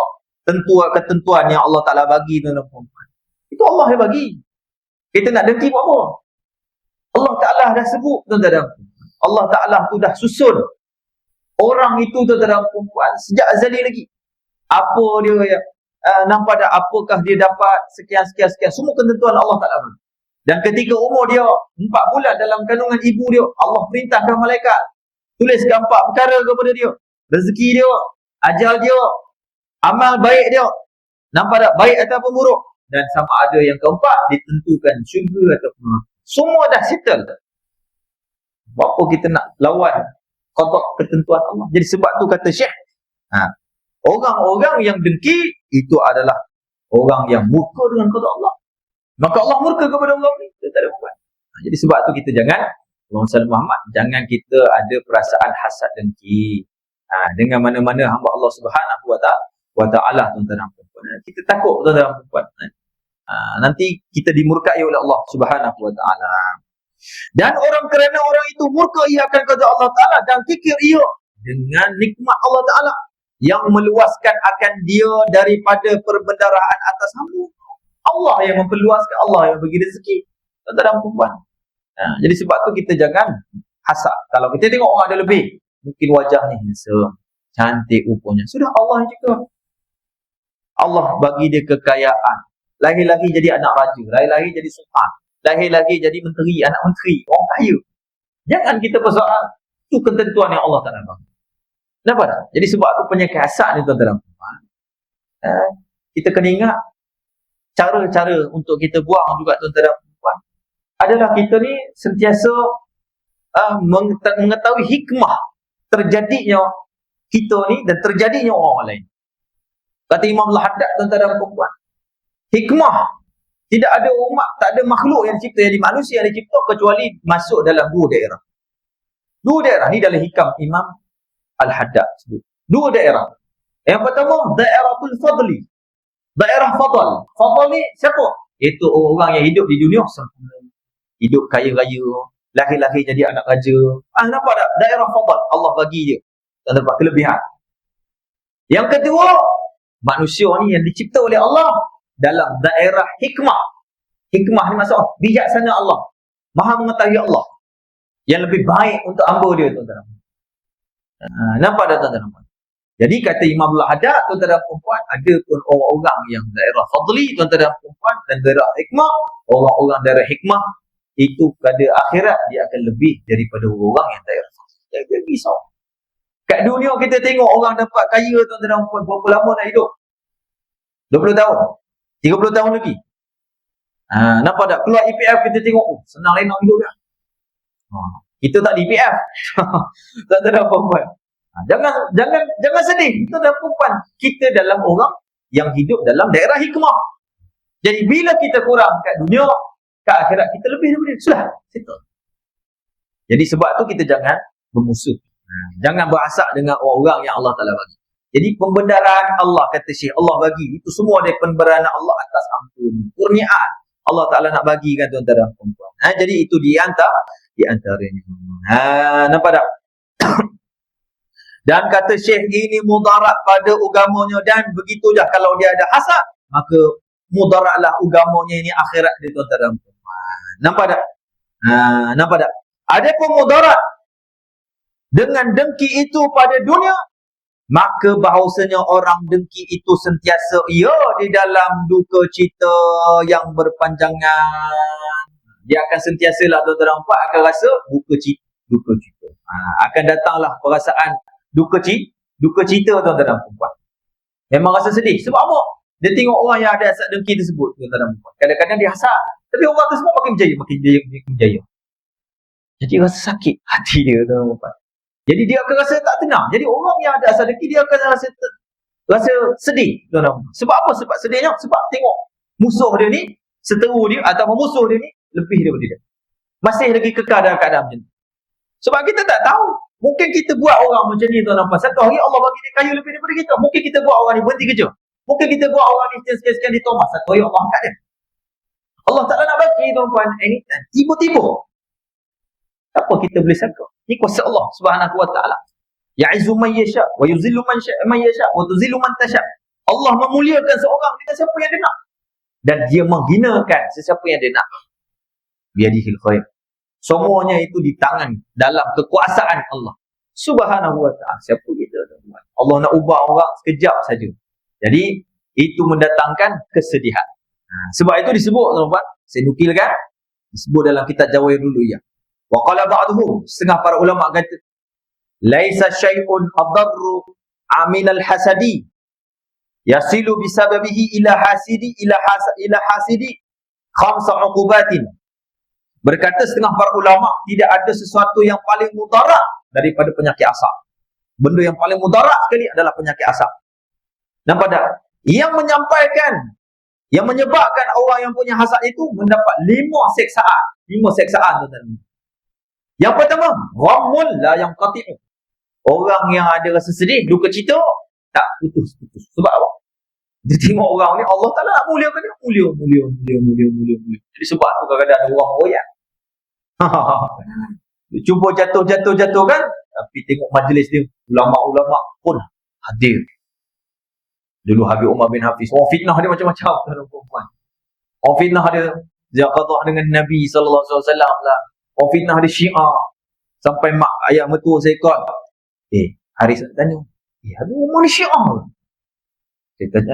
ketentuan yang Allah Ta'ala bagi dalam perempuan, itu Allah yang bagi. Kita nak dengki buat apa? Allah Ta'ala dah sebut, tuan-tuan dan perempuan. Allah Ta'ala tu dah susun orang itu, tuan-tuan dan perempuan, sejak azali lagi. Apa dia nampak tak, apakah dia dapat sekian, semua ketentuan Allah Ta'ala bagi. Dan ketika umur dia 4 bulan dalam kandungan ibu dia, Allah perintahkan malaikat tuliskan 4 perkara kepada dia. Rezeki dia, ajal dia, amal baik dia, nampak tak, baik ataupun buruk. Dan sama ada yang keempat, ditentukan syurga ataupun neraka. Semua dah settle. Buat apa kita nak lawan qada ketentuan Allah? Jadi sebab tu kata Syekh, orang-orang yang dengki itu adalah orang yang murka dengan qada Allah. Maka Allah murka kepada orang ni. Kita tak ada buat. Jadi sebab tu kita jangan, Allahumma salli Muhammad, jangan kita ada perasaan hasad dengki dengan mana-mana hamba Allah Subhanahu wa ta'ala, tuan-tuan dan perempuan. Kita takut, tuan-tuan dan perempuan, nanti kita dimurkai oleh Allah Subhanahu wa ta'ala. Dan kerana orang itu murka ia akan qada Allah Ta'ala dan fikir ia dengan nikmat Allah Ta'ala yang meluaskan akan dia daripada perbendaharaan atas hamba. Allah yang memperluaskan, Allah yang bagi rezeki, tuan-tuan dan perempuan. Jadi sebab tu kita jangan hasad. Kalau kita tengok orang ada lebih, mungkin wajahnya handsome, cantik rupanya, sudah Allah yang cipta. Allah bagi dia kekayaan, lahir-lahir jadi anak raja, lahir-lahir jadi sultan, lahir-lahir jadi menteri, anak menteri, orang kaya. Jangan kita persoal, itu ketentuan yang Allah Ta'ala bagi. Kenapa tak? Jadi sebab tu penyakit hasad ni, tuan-tuan dan perempuan, kita kena ingat cara-cara untuk kita buang juga, tuan-tuan dan perempuan, adalah kita ni sentiasa mengetahui hikmah terjadinya kita ni dan terjadinya orang lain. Kata Imam Al-Haddad, tuan-tuan dan perempuan, hikmah, tidak ada umat, tak ada makhluk yang dicipta, jadi manusia yang dicipta kecuali masuk dalam 2 daerah. 2 daerah ni dalam hikam Imam Al-Haddad sebut. 2 daerah. Yang pertama, daeratul fadli. Daerah fadal. Fadal ni siapa? Itu orang yang hidup di dunia sempurna, hidup kaya-raya, lahir-lahir jadi anak raja. Nampak tak? Daerah fadal, Allah bagi dia tak dapat kelebihan. Yang kedua, manusia ni yang dicipta oleh Allah dalam daerah hikmah. Hikmah ni maksud bijaksana Allah, maha mengetahui Allah, yang lebih baik untuk hamba dia, tuan-tuan. Nampak tak, tuan-tuan? Jadi kata Imam Al-Haddad, tuan-tuan dan perempuan, ada pun orang-orang yang daerah fadli, tuan-tuan dan perempuan, dan daerah hikmah. Orang-orang daerah hikmah itu pada akhirat dia akan lebih daripada orang yang daerah fadli. Jangan risau. Kat dunia kita tengok orang dapat kaya, tuan-tuan dan perempuan, berapa lama nak hidup? 20 tahun, 30 tahun lagi. Nampak tak? Keluar EPF kita tengok, senang lain nak hidup dah. Kita tak di EPF. Tuan-tuan dan perempuan, Jangan sedih, tuan-tuan dan perempuan. Kita dalam orang yang hidup dalam daerah hikmah. Jadi bila kita kurang kat dunia, kat akhirat kita lebih daripada itu. Sudah, settle. Jadi sebab tu kita jangan bermusuh. Jangan berhasad dengan orang-orang yang Allah Ta'ala bagi. Jadi pembendaraan Allah, kata Syekh, Allah bagi. Itu semua dari pembendaraan Allah atas ampun, kurniaan Allah Ta'ala nak bagikan, tuan-tuan dan perempuan. Jadi itu di antaranya. Nampak tak? Dan kata Syekh, ini mudarat pada agamanya, dan begitulah kalau dia ada hasad, maka mudaratlah agamanya ini akhirat dia, tuan-tuan dan perempuan. Nampak tak? Nampak tak? Ada pun mudarat dengan dengki itu pada dunia, maka bahawasanya orang dengki itu sentiasa di dalam duka cita yang berpanjangan. Dia akan sentiasalah tuan-tuan nampak akan rasa duka cita. Akan datanglah perasaan duka cita tuan-tuan dan puan. Memang rasa sedih. Sebab apa? Dia tengok orang yang ada hasad dengki tersebut tuan-tuan dan puan. Kadang-kadang dia hasad, tapi orang tersebut makin berjaya. Jadi rasa sakit hati dia tuan-tuan dan puan. Jadi dia akan rasa tak tenang. Jadi orang yang ada hasad dengki dia akan rasa sedih tuan-tuan. Sebab apa? Sebab sedihnya sebab tengok musuh dia ni, seteru dia atau musuh dia ni lebih daripada dia. Masih lagi kekal dalam keadaan macam tu. Sebab kita tak tahu. Mungkin kita buat orang macam ni tuan-tuan. Satu hari Allah bagi dia kaya lebih daripada kita. Mungkin kita buat orang ni berhenti kerja. Mungkin kita buat orang ni sekian-sekian ditomas. Satu hari Allah angkat dia. Allah Ta'ala nak bagi tuan-tuan anytime. Tiba-tiba. Apa kita boleh sangka? Ini kuasa Allah Subhanahu Wa Ta'ala. Ya'izzu man yasha wa yuzillu man yasha wa tuzillu man tasha. Allah memuliakan seorang dengan siapa yang dia nak. Dan dia menghinakan sesiapa yang dia nak. Biadihil khair. Semuanya itu di tangan dalam kekuasaan Allah Subhanahu Wa Ta'ala. Siapa kita tuan-tuan? Allah nak ubah orang sekejap saja. Jadi itu mendatangkan kesedihan. Sebab itu disebut tuan-tuan, saya nukilkan, disebut dalam kitab Jawahir dulu ya. Wa qala ba'dhum, setengah para ulama kata, laisa syai'un adarru aminal hasadi yasilu bisababihi ila hasidi khamsa uqubatin. Berkata setengah para ulama, tidak ada sesuatu yang paling mudarat daripada penyakit asap. Benda yang paling mudarat sekali adalah penyakit asap. Nampak tak? Yang menyampaikan, yang menyebabkan orang yang punya hasad itu mendapat 5 seksaan. 5 seksaan tuan-tuan. Yang pertama, ghammun la yanqati'u. Orang yang ada rasa sedih, duka cita, tak putus-putus. Sebab apa? Dia tengok orang ni, Allah Ta'ala nak muliakan dia. Mulia. Jadi sebab tu kadang-kadang ada orang royak. Dia cuba jatuh kan, tapi tengok majlis dia, ulama-ulama pun hadir. Dulu Habib Umar bin Hafiz, orang fitnah dia macam-macam. Orang fitnah dia ziarah dengan Nabi SAW lah. Orang fitnah dia Syiah. Sampai mak ayah mertua saya ikut. Haris tanya, Habib Umar ni Syiah.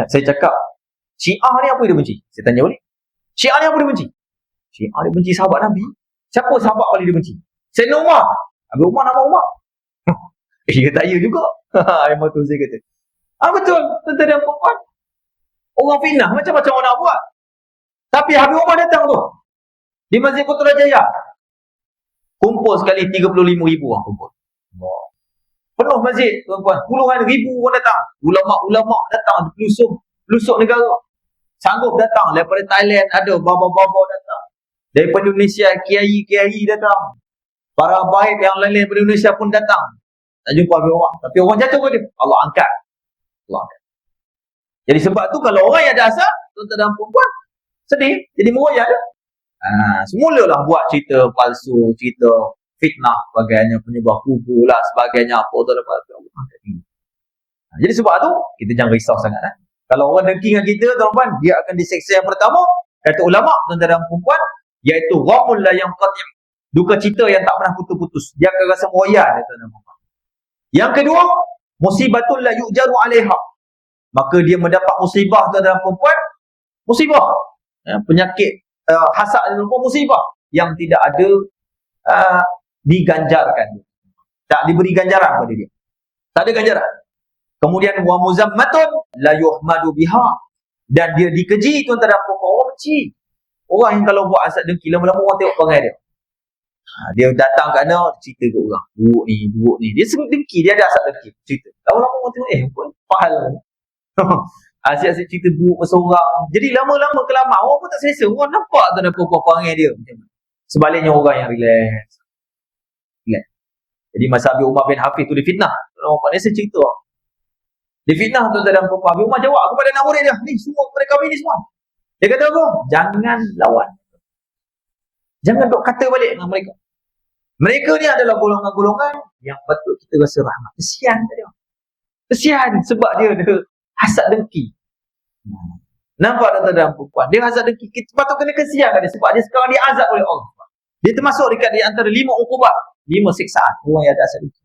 Saya cakap, Syiah ni apa dia benci? Saya tanya balik. Syiah ni apa dia benci? Syiah dia benci sahabat Nabi. Siapa sahabat paling dia benci? Sayyidina Umar. Habib Umar nama Umar. Dia tak ya juga. Ayah mertua saya kata. Betul. Tuan-tuan dan puan. Orang fitnah macam-macam orang nak buat. Tapi Habib Umar datang tu. Di Masjid Putrajaya. Kumpul sekali 35,000 orang kumpul. Penuh masjid tuan-tuan. Puluhan ribu orang datang. Ulama-ulama datang. Pelusuk negara. Sanggup datang. Daripada Thailand ada. Baba-baba datang. Daripada Indonesia kiai-kiai datang. Para baik yang lain daripada Indonesia pun datang. Tak jumpa Habib Umar. Tapi orang jatuh ke dia? Allah angkat. Jadi sebab tu kalau orang yang ada asal, tuan-tuan dan puan sedih, jadi meroyak dia. Semulalah buat cerita palsu, cerita fitnah sebagainya, penyebab kubur lah sebagainya, apa tu dapat. Jadi sebab tu kita jangan risau sangat. Kalau orang dengki dengan kita tuan-tuan, dia akan diseksa yang pertama, kata ulama tuan-tuan dan puan, iaitu ghamul la yanqati', duka cita yang tak pernah putus-putus. Dia akan rasa meroyak dia tuan-tuan dan puan. Yang kedua, musibatul la yujaru 'alaiha. Maka dia mendapat musibah tuan-tuan dan puan, musibah. Penyakit hasad dan musibah yang tidak ada diganjarkan. Tak diberi ganjaran pada dia. Tak ada ganjaran. Kemudian wa muzammatun la yuhmadu biha. Dan dia dikeji tuan-tuan dan puan, orang benci. Orang yang kalau buat hasad dengki, lama-lama orang tengok perangai dia. Dia datang kat mana, cerita ke orang. Buruk ni. Dia sebut dengki, dia ada hasad dengki. Cerita. Lama-lama orang tengok, pun pahal. Asyik-asyik cerita buruk pasal orang. Jadi lama-lama kelamaan, orang pun tak selesa. Orang nampak tu ada perangai dia. Sebaliknya orang yang relax. Jadi masa Habib Umar bin Hafiz tu difitnah. Orang ni saya cerita. Difitnah tu dalam perempuan. Habib Umar jawab kepada anak murid dia. Ni semua mereka ni semua. Dia kata apa? Jangan lawan. Jangan duk kata balik dengan mereka. Mereka ni adalah golongan-golongan yang patut kita rasa rahmat. Kesian tak dia. Kesian sebab dia ada hasad dengki. Nampak tak dalam perempuan? Dia hasad dengki. Kita patut kena kesian dia sebab dia sekarang diazab oleh Allah. Dia termasuk dekat di antara 5 uqubat, 5 siksaan orang yang ada hasad dengki.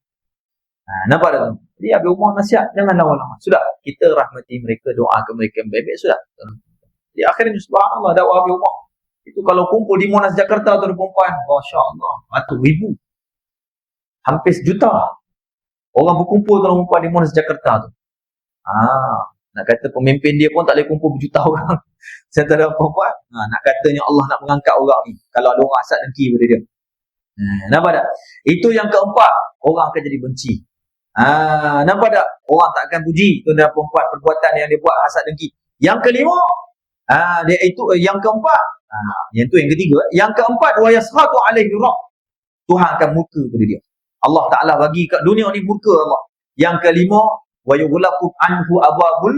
Nampak tak tu? Jadi Abi Umar nasihat, jangan lawan-lawan. Sudah, kita rahmati mereka, doakan mereka yang baik-baik, sudah. Jadi akhirnya subhanallah dakwah Abi Umar. Itu kalau kumpul di Monas Jakarta tu ada perempuan, masya-Allah, ratus ribu. Hampir sejuta. Orang berkumpul tu perempuan di Monas Jakarta tu. Nak kata pemimpin dia pun tak boleh kumpul berjuta orang. Sementara perempuan, nak katanya Allah nak mengangkat orang ni. Kalau ada orang hasad dengki pada dia. Nampak tak? Itu yang keempat, orang akan jadi benci. Nampak tak? Orang tak akan puji tuan-tuan perempuan perbuatan yang dia buat hasad dengki. Yang kelima, dia itu yang keempat. Yang tu yang ketiga. Yang keempat, wa yaskhatu alaihi ra'. Tuhan akan murka pada dia. Allah Taala bagi kat dunia ni murka Allah. Yang kelima, wa yughlaqu anhu abwabul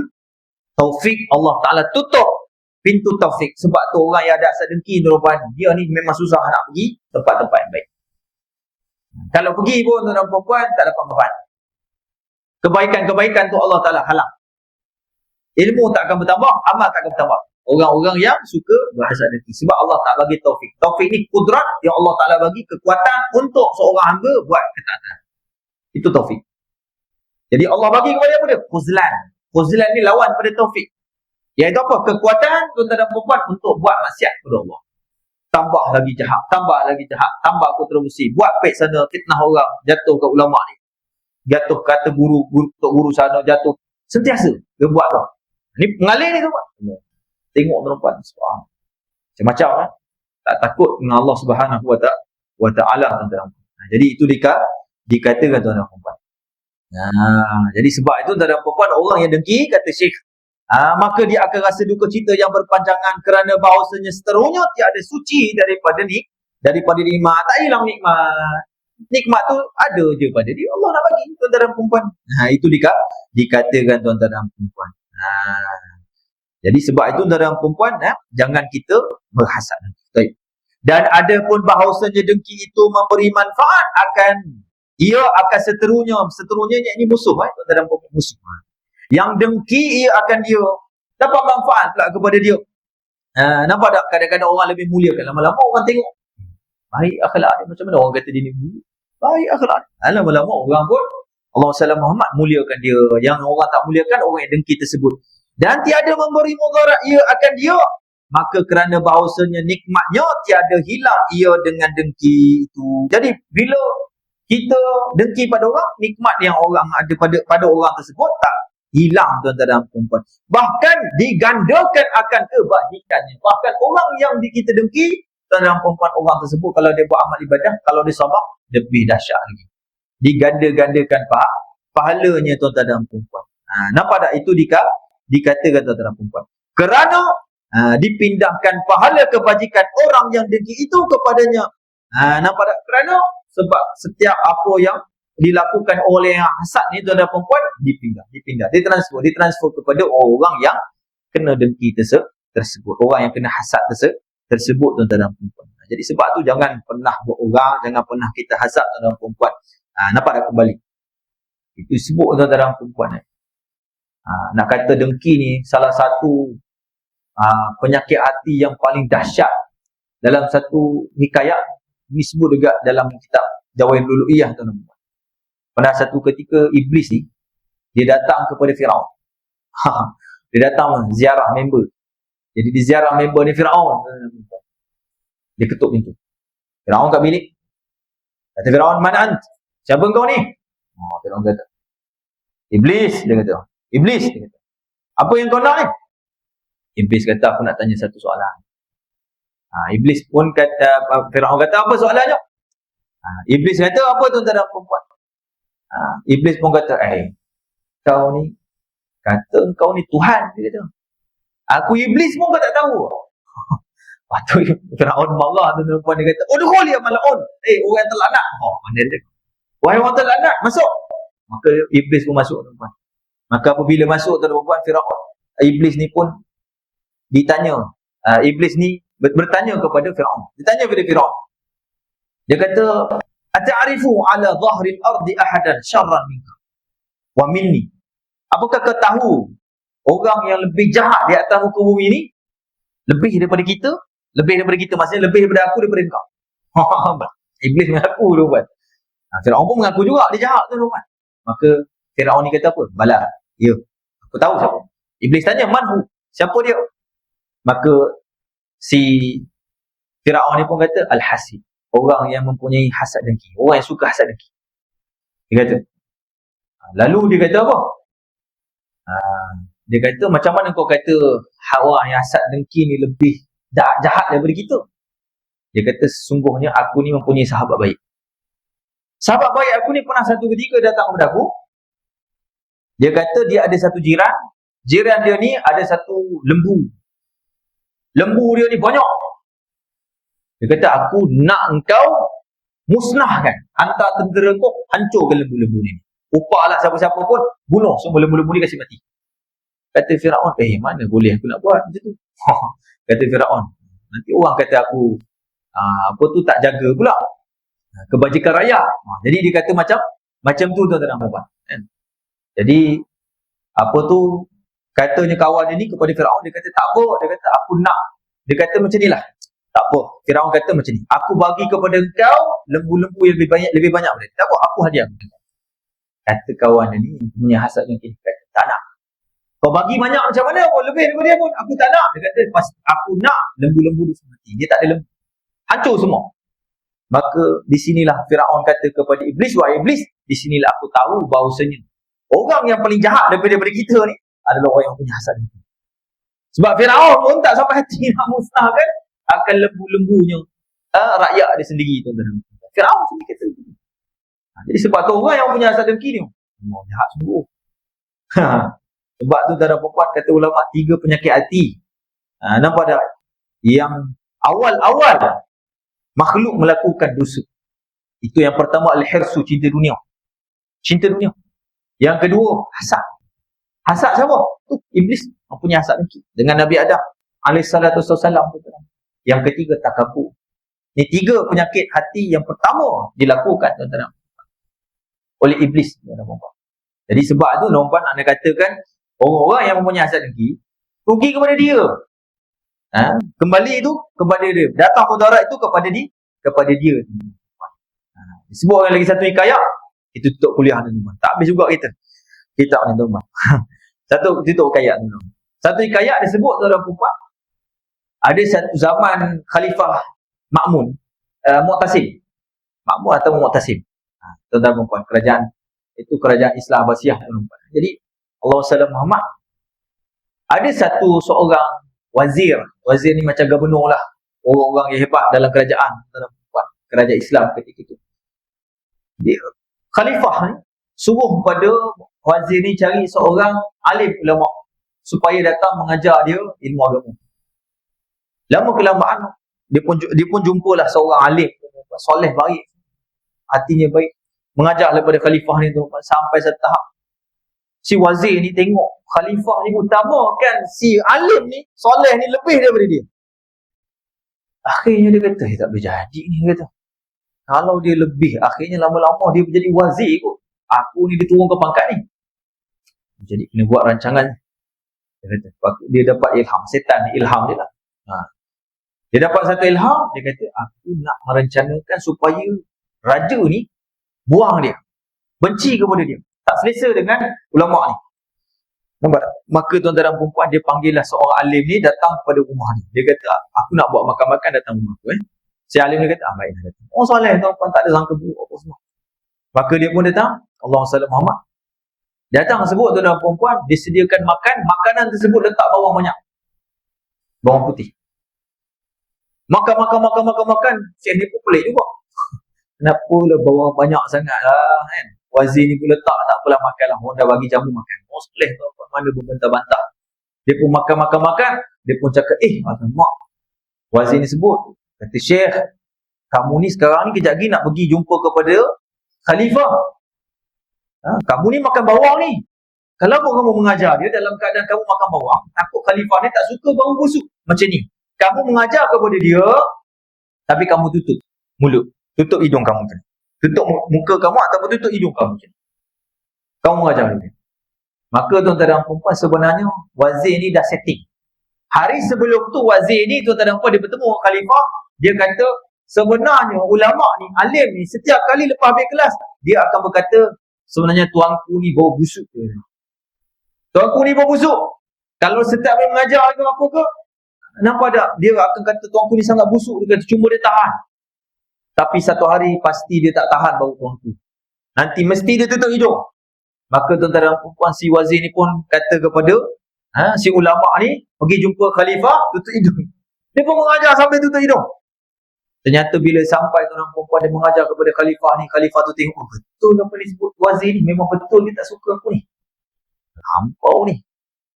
taufik. Allah Taala tutup pintu taufik. Sebab tu orang yang ada hasad dengki tuan-tuan, dia ni memang susah nak pergi tempat-tempat yang baik. Kalau pergi pun tuan-tuan perempuan tak dapat manfaat. Kebaikan-kebaikan tu Allah Ta'ala halang. Ilmu tak akan bertambah, amal tak akan bertambah. Orang-orang yang suka berhasad dengki. Sebab Allah tak bagi taufik. Taufik ni kudrat yang Allah Ta'ala bagi, kekuatan untuk seorang hamba buat ketaatan. Itu taufik. Jadi Allah bagi kepada apa dia? Khuzlan. Khuzlan ni lawan pada taufik. Iaitu apa? Kekuatan tuan-tuan dan perempuan untuk buat maksiat kepada Allah. Tambah lagi jahat, tambah kontroversi. Buat pek sana, fitnah orang, jatuh ke ulama ni. Jatuh kata guru sana, jatuh. Sentiasa dia buat tau. Ni mengalir ni tu buat. Tengok tuan-tuan, subhanallah. Macam-macam kan. Tak takut dengan Allah Subhanahu wa ta'ala tuan-tuan. Jadi itu dikatakan tuan-tuan perempuan. Jadi sebab itu tuan-tuan perempuan, orang yang dengki, kata Syekh, maka dia akan rasa duka cita yang berpanjangan kerana bahawasanya seterusnya tiada suci daripada nikmat. Tak hilang nikmat. Nikmat tu ada je pada dia. Allah nak bagi tuan-tuan dan perempuan. Itu dikatakan tuan-tuan dan perempuan. Jadi sebab itu tuan-tuan dan perempuan, jangan kita berhasad. Dan ada pun bahawasanya dengki itu memberi manfaat ia akan seterusnya ini musuh. Tuan-tuan dan perempuan, musuh. Yang dengki ia akan dia dapat manfaat pula kepada dia. Nampak tak? Kadang-kadang orang lebih mulia kan. Lama-lama orang tengok baik akhlak dia. Macam mana orang kata dia ni mulia? Baik akhlak. Lama-lama orang pun Allah SWT Muhammad muliakan dia. Yang orang tak muliakan orang yang dengki tersebut. Dan tiada memberi mudarat ia akan dia. Maka kerana bahawasanya nikmatnya tiada hilang ia dengan dengki itu. Jadi bila kita dengki pada orang, nikmat yang orang ada pada orang tersebut tak hilang tuan-tuan dan perempuan. Bahkan digandakan akan kebajikannya. Bahkan orang yang kita dengki, tuan-tuan dan perempuan, orang tersebut kalau dia buat amal ibadah, kalau dia sabar, lebih dahsyat lagi. Digandakan pahalanya tuan-tuan dan perempuan. Nampak tak? Itu dikatakan tuan-tuan dan perempuan. Kerana dipindahkan pahala kebajikan orang yang dengki itu kepadanya. Nampak tak? Kerana sebab setiap apa yang dilakukan oleh yang hasad ni tuan dan perempuan dipindah, ditransfer kepada orang yang kena dengki tersebut, orang yang kena hasad tersebut tuan dan perempuan. Jadi sebab tu jangan pernah buat orang, jangan pernah kita hasad tuan dan perempuan. Nampak dah kembali. Itu sebut tuan dan perempuan. Nak kata dengki ni salah satu penyakit hati yang paling dahsyat. Dalam satu hikayat disebut juga dalam kitab Jawahirul Uluhiyah tuan dan perempuan. Pada satu ketika Iblis ni dia datang kepada Firaun. Dia datang ziarah member. Jadi dia ziarah member ni Firaun. Dia ketuk pintu. Firaun kat bilik. Kata Firaun, "Man ant? Siapa kau ni?" Firaun kata, "Iblis," dia kata. "Iblis," dia kata. "Apa yang kau nak ni?" Iblis kata, "Aku nak tanya satu soalan." Iblis pun kata, Firaun kata, "Apa soalannya?" Iblis kata, "Apa tuan-tuan dan perempuan?" Iblis pun kata, kau ni kata kau ni Tuhan, dia kata. Aku Iblis pun kau tak tahu. Lepas tu Firaun marah tu perempuan, dia kata, "Udkhul ya mal'un." Orang terlaknat. Mana dia? Wahai orang terlaknat, masuk. Maka Iblis pun masuk perempuan. Maka apabila masuk tu perempuan, Firaun, Iblis ni pun ditanya. Iblis ni bertanya kepada Firaun. Ditanya kepada Firaun. Dia kata, "Ata'arifu ala dhahril ardi ahadan syarran minka wa minni?" Apakah kau tahu orang yang lebih jahat di atas muka bumi ni lebih daripada kita? Lebih daripada kita maksudnya lebih daripada aku, daripada engkau. Iblis mengaku tu kan. Firaun pun mengaku juga dia jahat tu kan. Maka Firaun ni kata apa? Bala. Ya. Aku tahu siapa. Iblis tanya, "Man hu?" Siapa dia? Maka si Firaun ni pun kata, "Al-hasid." Orang yang mempunyai hasad dengki. Orang yang suka hasad dengki. Dia kata. Lalu dia kata apa? Dia kata, macam mana kau kata orang yang hasad dengki ni lebih jahat daripada kita? Dia kata, sesungguhnya aku ni mempunyai sahabat baik. Sahabat baik aku ni pernah satu ketika datang kepada aku. Dia kata dia ada satu jiran. Jiran dia ni ada satu lembu. Lembu dia ni banyak. Dia kata, aku nak engkau musnahkan. Hantar tentera kau, hancurkan lembu-lembu ni. Upahlah siapa-siapa pun, bunuh semua lembu-lembu ni, kasih mati. Kata Firaun, mana boleh aku nak buat macam tu? Kata Firaun, nanti orang kata aku apa tu tak jaga pula kebajikan rakyat. Jadi dia kata macam tu tuan-tuan dan puan. Jadi apa tu katanya kawan dia ni kepada Firaun, dia kata tak apa, dia kata aku nak, dia kata macam ni lah. Tak apa, Firaun kata macam ni, aku bagi kepada engkau lembu-lembu yang lebih banyak daripada. Tak apa, aku hadiah. Kata kawan dia ni punya hasad yang kata tak nak. Kau bagi banyak macam mana pun, lebih daripada dia pun, aku tak nak. Dia kata aku nak lembu-lembu tu mati. Dia tak ada lembu. Hancur semua. Maka di sinilah Firaun kata kepada Iblis, wahai Iblis, di sinilah aku tahu bahawasanya orang yang paling jahat daripada kita ni adalah orang yang punya hasad dengki. Sebab Firaun pun tak sampai hati nak musnahkan akan lembu-lembunya rakyat dia sendiri, tuan-tuan. Firaun sendiri kata begitu. Jadi sebab tu orang yang punya hasad dengki ni jahat sungguh. Sebab tu tuan-tuan puan kata ulama 3 penyakit hati. Nampak tak? Yang awal-awal makhluk melakukan dosa. Itu yang pertama, al-hirsu, cinta dunia. Cinta dunia. Yang kedua, hasad. Hasad siapa? Tu Iblis mempunyai hasad dengki dengan Nabi Adam alaihissalatu wassalam. Yang ketiga, takabur. Ini 3 penyakit hati yang pertama dilakukan tuan-tuan oleh Iblis. Jadi sebab tu tuan-tuan nak katakan orang-orang yang mempunyai hasad dengki rugi kepada dia. Kembali itu kepada dia. Datang mudarat itu kepada dia. Sebut orang lagi satu hikayat. Itu tutup kuliah ni, tuan. Tak habis juga kita ni, tuan. Satu tutup hikayat ni. Satu hikayat disebut tuan puan. Ada satu zaman Khalifah Ma'mun, Mu'tasim. Ma'mun atau Mu'tasim. Tuan-tuan puan, kerajaan itu kerajaan Islam Abbasiyah, tuan. Jadi Allahumma salli Muhammad. Ada seorang wazir. Wazir ni macam gubernur lah. Orang-orang yang hebat dalam kerajaan, kerajaan Islam ketika itu. Dia, Khalifah ni suruh pada wazir ni cari seorang alim ulama supaya datang mengajar dia ilmu agama. Lama kelamaan dia pun jumpalah seorang alim soleh baik, hatinya baik, mengajar daripada khalifah ni tu sampai setahap si wazir ni tengok khalifah ni utamakan si alim ni, soleh ni lebih daripada dia. Akhirnya dia kata, tak boleh jadi ni, kata. Kalau dia lebih, akhirnya lama-lama dia menjadi wazir kot. Aku ni diturun ke pangkat ni. Jadi kena buat rancangan. Dia kata, dia dapat ilham. Setan ni ilham dia lah. Dia dapat satu ilham, dia kata, aku nak merencanakan supaya raja ni buang dia. Benci kepada dia. Tak selesa dengan ulama' ni. Nampak tak? Maka tuan-tuan dan perempuan, dia panggillah seorang alim ni datang kepada rumah ni. Dia kata, aku nak buat makan-makan, datang rumah aku. Si alim dia kata, baiklah datang. Oh soleh, tuan-tuan, tak ada sangka buruk apa semua. Maka dia pun datang, Allahumma salli Muhammad. Datang sebut tuan-tuan dan perempuan, disediakan makan, makanan tersebut letak bawang banyak. Bawang putih. Makan. Syekh ni pun pelik juga. Kenapa lah bawang banyak sangat lah kan? Wazir ni pun letak, tak apalah makanlah. Orang dah bagi jamu makan. Oh soleh tuan-tuan, mana berbantah-bantah. Dia pun makan. Dia pun cakap, mak. Wazir ni sebut, kata Syekh, kamu ni sekarang ni kejap lagi nak pergi jumpa kepada Khalifah. Kamu ni makan bawang ni. Kalau kamu mengajar dia dalam keadaan kamu makan bawang, takut Khalifah ni tak suka bau busuk. Macam ni. Kamu mengajar kepada dia, tapi kamu tutup mulut. Tutup hidung kamu. Tutup muka kamu ataupun tutup hidung kamu. Kamu mengajar dia. Maka tuan-tuan dan perempuan, sebenarnya wazir ni dah setting. Hari sebelum tu wazir ni, tuan-tuan dan perempuan, dia bertemu dengan Khalifah. Dia kata, sebenarnya ulama' ni, alim ni, setiap kali lepas habis kelas, dia akan berkata, sebenarnya tuanku ni bau busuk. Tuanku ni bau busuk. Kalau setiap hari mengajar ke apa ke, nampak tak? Dia akan kata tuanku ni sangat busuk. Dia kata cuma dia tahan. Tapi satu hari pasti dia tak tahan bau tuanku. Nanti mesti dia tutup hidung. Maka tuan-tuan dan puan, si wazir ni pun kata kepada si ulama ni, pergi jumpa khalifah, tutup hidung. Dia pun mengajar sambil tutup hidung. Ternyata bila sampai tuan-tuan dan puan, dia mengajar kepada khalifah ni, khalifah tu tengok, betul apa ni sebut wazir ni, memang betul dia tak suka aku ni. Lampau ni.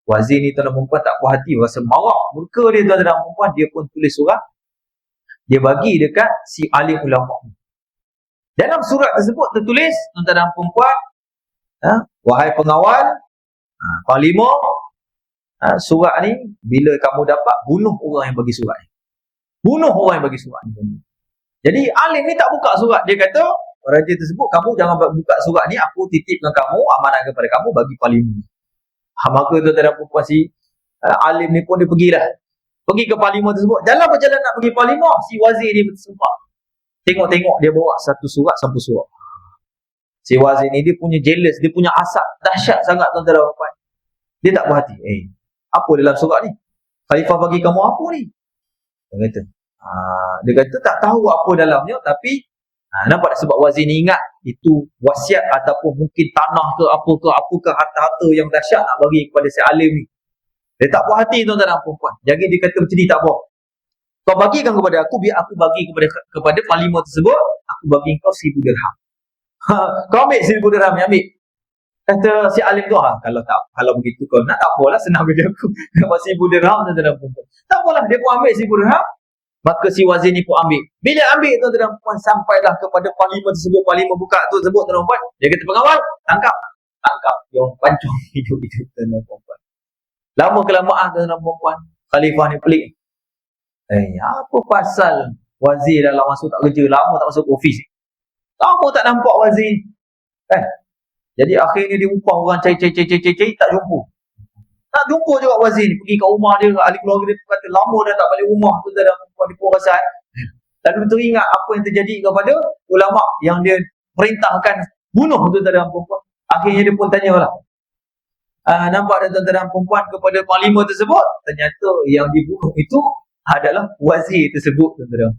Wazir ni tuan-tuan dan puan tak puas hati, rasa marah, murka dia tuan-tuan dan puan, dia pun tulis surat. Dia bagi dekat si alim ulama ni. Dalam surat tersebut tertulis, tuan-tuan dan puan, wahai pengawal, panglima, surat ni bila kamu dapat, bunuh orang yang bagi surat ni. Bunuh orang yang bagi surat ni. Jadi alim ni tak buka surat. Dia kata, raja tersebut, kamu jangan buka surat ni, aku titipkan kamu, amanah kepada kamu bagi parlimen. Maka tuan-tuan dan puan, si alim ni pun dia pergilah. Pergi ke parlimen tersebut. Dalam perjalanan nak pergi parlimen, si wazir ni bersempat. Tengok-tengok dia bawa satu surat, sampai surat. Si wazir ni dia punya jealous, dia punya hasad dahsyat sangat tuan-tuan dan puan. Dia tak puas hati. Apa dalam surat ni? Khalifah bagi kamu apa ni? Dia kata tak tahu apa dalamnya, tapi nampak tak, sebab wazir ni ingat itu wasiat ataupun mungkin tanah ke apakah harta-harta yang dahsyat nak bagi kepada si alim ni. Dia tak puas hati tuan-tuan dan puan. Jadi dia kata macam ni, tak apa. Kau bagikan kepada aku, biar aku bagi kepada parlimen tersebut, aku bagi kau 1,000 dirham. Kau ambil 1,000 dirham ni, ambil. Kata si alim tu, kalau begitu kau nak, tak apalah, senang bagi aku. Dapat 1,000 dirham tuan-tuan dan puan. Tak apalah, dia pun ambil 1,000 dirham. Maka si wazir ni pun ambil. Bila ambil tuan-tuan dan puan, sampailah kepada parlimen tersebut, parlimen buka tu tersebut tuan-tuan dan puan. Dia kata pengawal, tangkap. Yang pancung hidup-hidup tuan-tuan dan puan. Lama kelamaan tuan-tuan dan puan, khalifah ni pelik. Apa pasal wazir dalam masuk tak kerja, lama tak masuk ofis, lama tak nampak wazir ni. Jadi akhirnya dia upah orang cari, tak jumpa. Tak jumpa juga wazir ni. Pergi kat rumah dia, ahli keluarga dia kata lama dah tak balik rumah tu, dalam dia pun rasa. Lalu teringat apa yang terjadi kepada ulama yang dia perintahkan bunuh tu dalam perempuan. Akhirnya dia pun tanyalah. Nampak ada tuan-tuan dan perempuan kepada parlimen tersebut, ternyata yang dibunuh itu adalah wazir tersebut, tuan-tuan.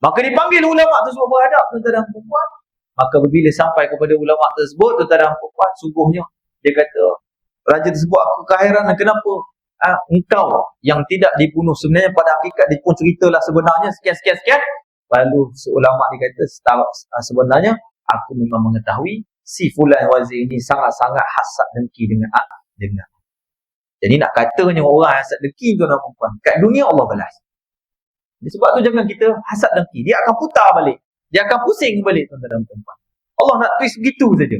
Maka dipanggil ulama tersebut berhadap, tuan-tuan dan perempuan. Maka bila sampai kepada ulama tersebut, tuan-tuan dan perempuan, sungguhnya dia kata, raja tersebut, aku keheranan kenapa engkau yang tidak dibunuh. Sebenarnya pada hakikat dia pun ceritalah sebenarnya sekian. Lalu seulama dia kata, sebenarnya aku memang mengetahui si fulan wazir ini sangat-sangat hasad dengki dengan. Jadi nak katanya orang hasad dengki, tuan-tuan dan puan, kat dunia Allah balas. Sebab tu jangan kita hasad dengki. Dia akan putar balik. Dia akan pusing balik, tuan-tuan dan puan. Allah nak twist begitu saja.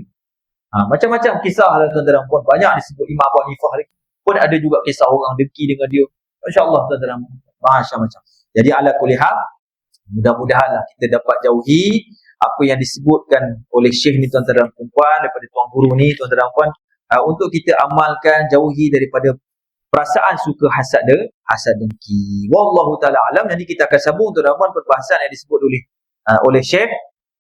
Macam-macam kisah lah, tuan-tuan dan puan. Banyak disebut Imam Abu Hanifah pun ada juga kisah orang dengki dengan dia. Masya-Allah, tuan-tuan dan puan. Macam-macam. Jadi ala kulli hal, mudah-mudahanlah kita dapat jauhi apa yang disebutkan oleh Syekh ni, tuan-tuan dan puan, daripada tuan guru ni, tuan-tuan dan puan, untuk kita amalkan, jauhi daripada perasaan suka hasad dengki. Wallahu taala alam. Nanti kita akan sambung, tuan-tuan dan puan, perbahasan yang disebut oleh Syekh.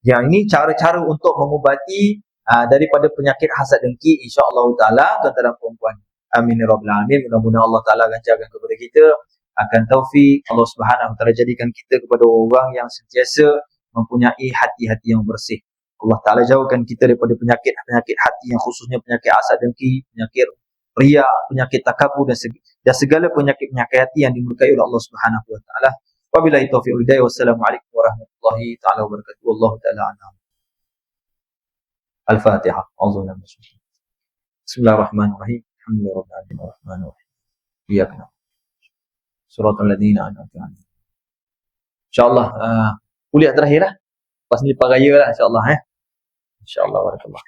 Yang ini cara-cara untuk mengubati daripada penyakit hasad dengki, insya-Allah taala, tuan-tuan dan puan. Amin ya rabbal alamin. Mudah-mudahan Allah taala lancarkan kepada kita, akan taufik Allah Subhanahu wa taala, jadikan kita kepada orang yang sentiasa mempunyai hati-hati yang bersih. Allah taala jauhkan kita daripada penyakit hati, yang khususnya penyakit hasad dengki, penyakit riya, penyakit takabur dan segala penyakit hati yang dimurkai oleh Allah Subhanahu wa taala. Wabillahi taufiq wal hidayah. Wassalamualaikum warahmatullahi taala wabarakatuh. Wallahu taala a'lam. Al-Fatihah. Bismillahirrahmanirrahim. Alhamdulillahirabbil alamin arrahmanir rahim. Iyyaka na'budu. Shiratal ladzina an'amta 'alaihim. Insya-Allah kuliah terakhir lah. Lepas ni lepas raya lah, insya-Allah. InsyaAllah. Barakallah.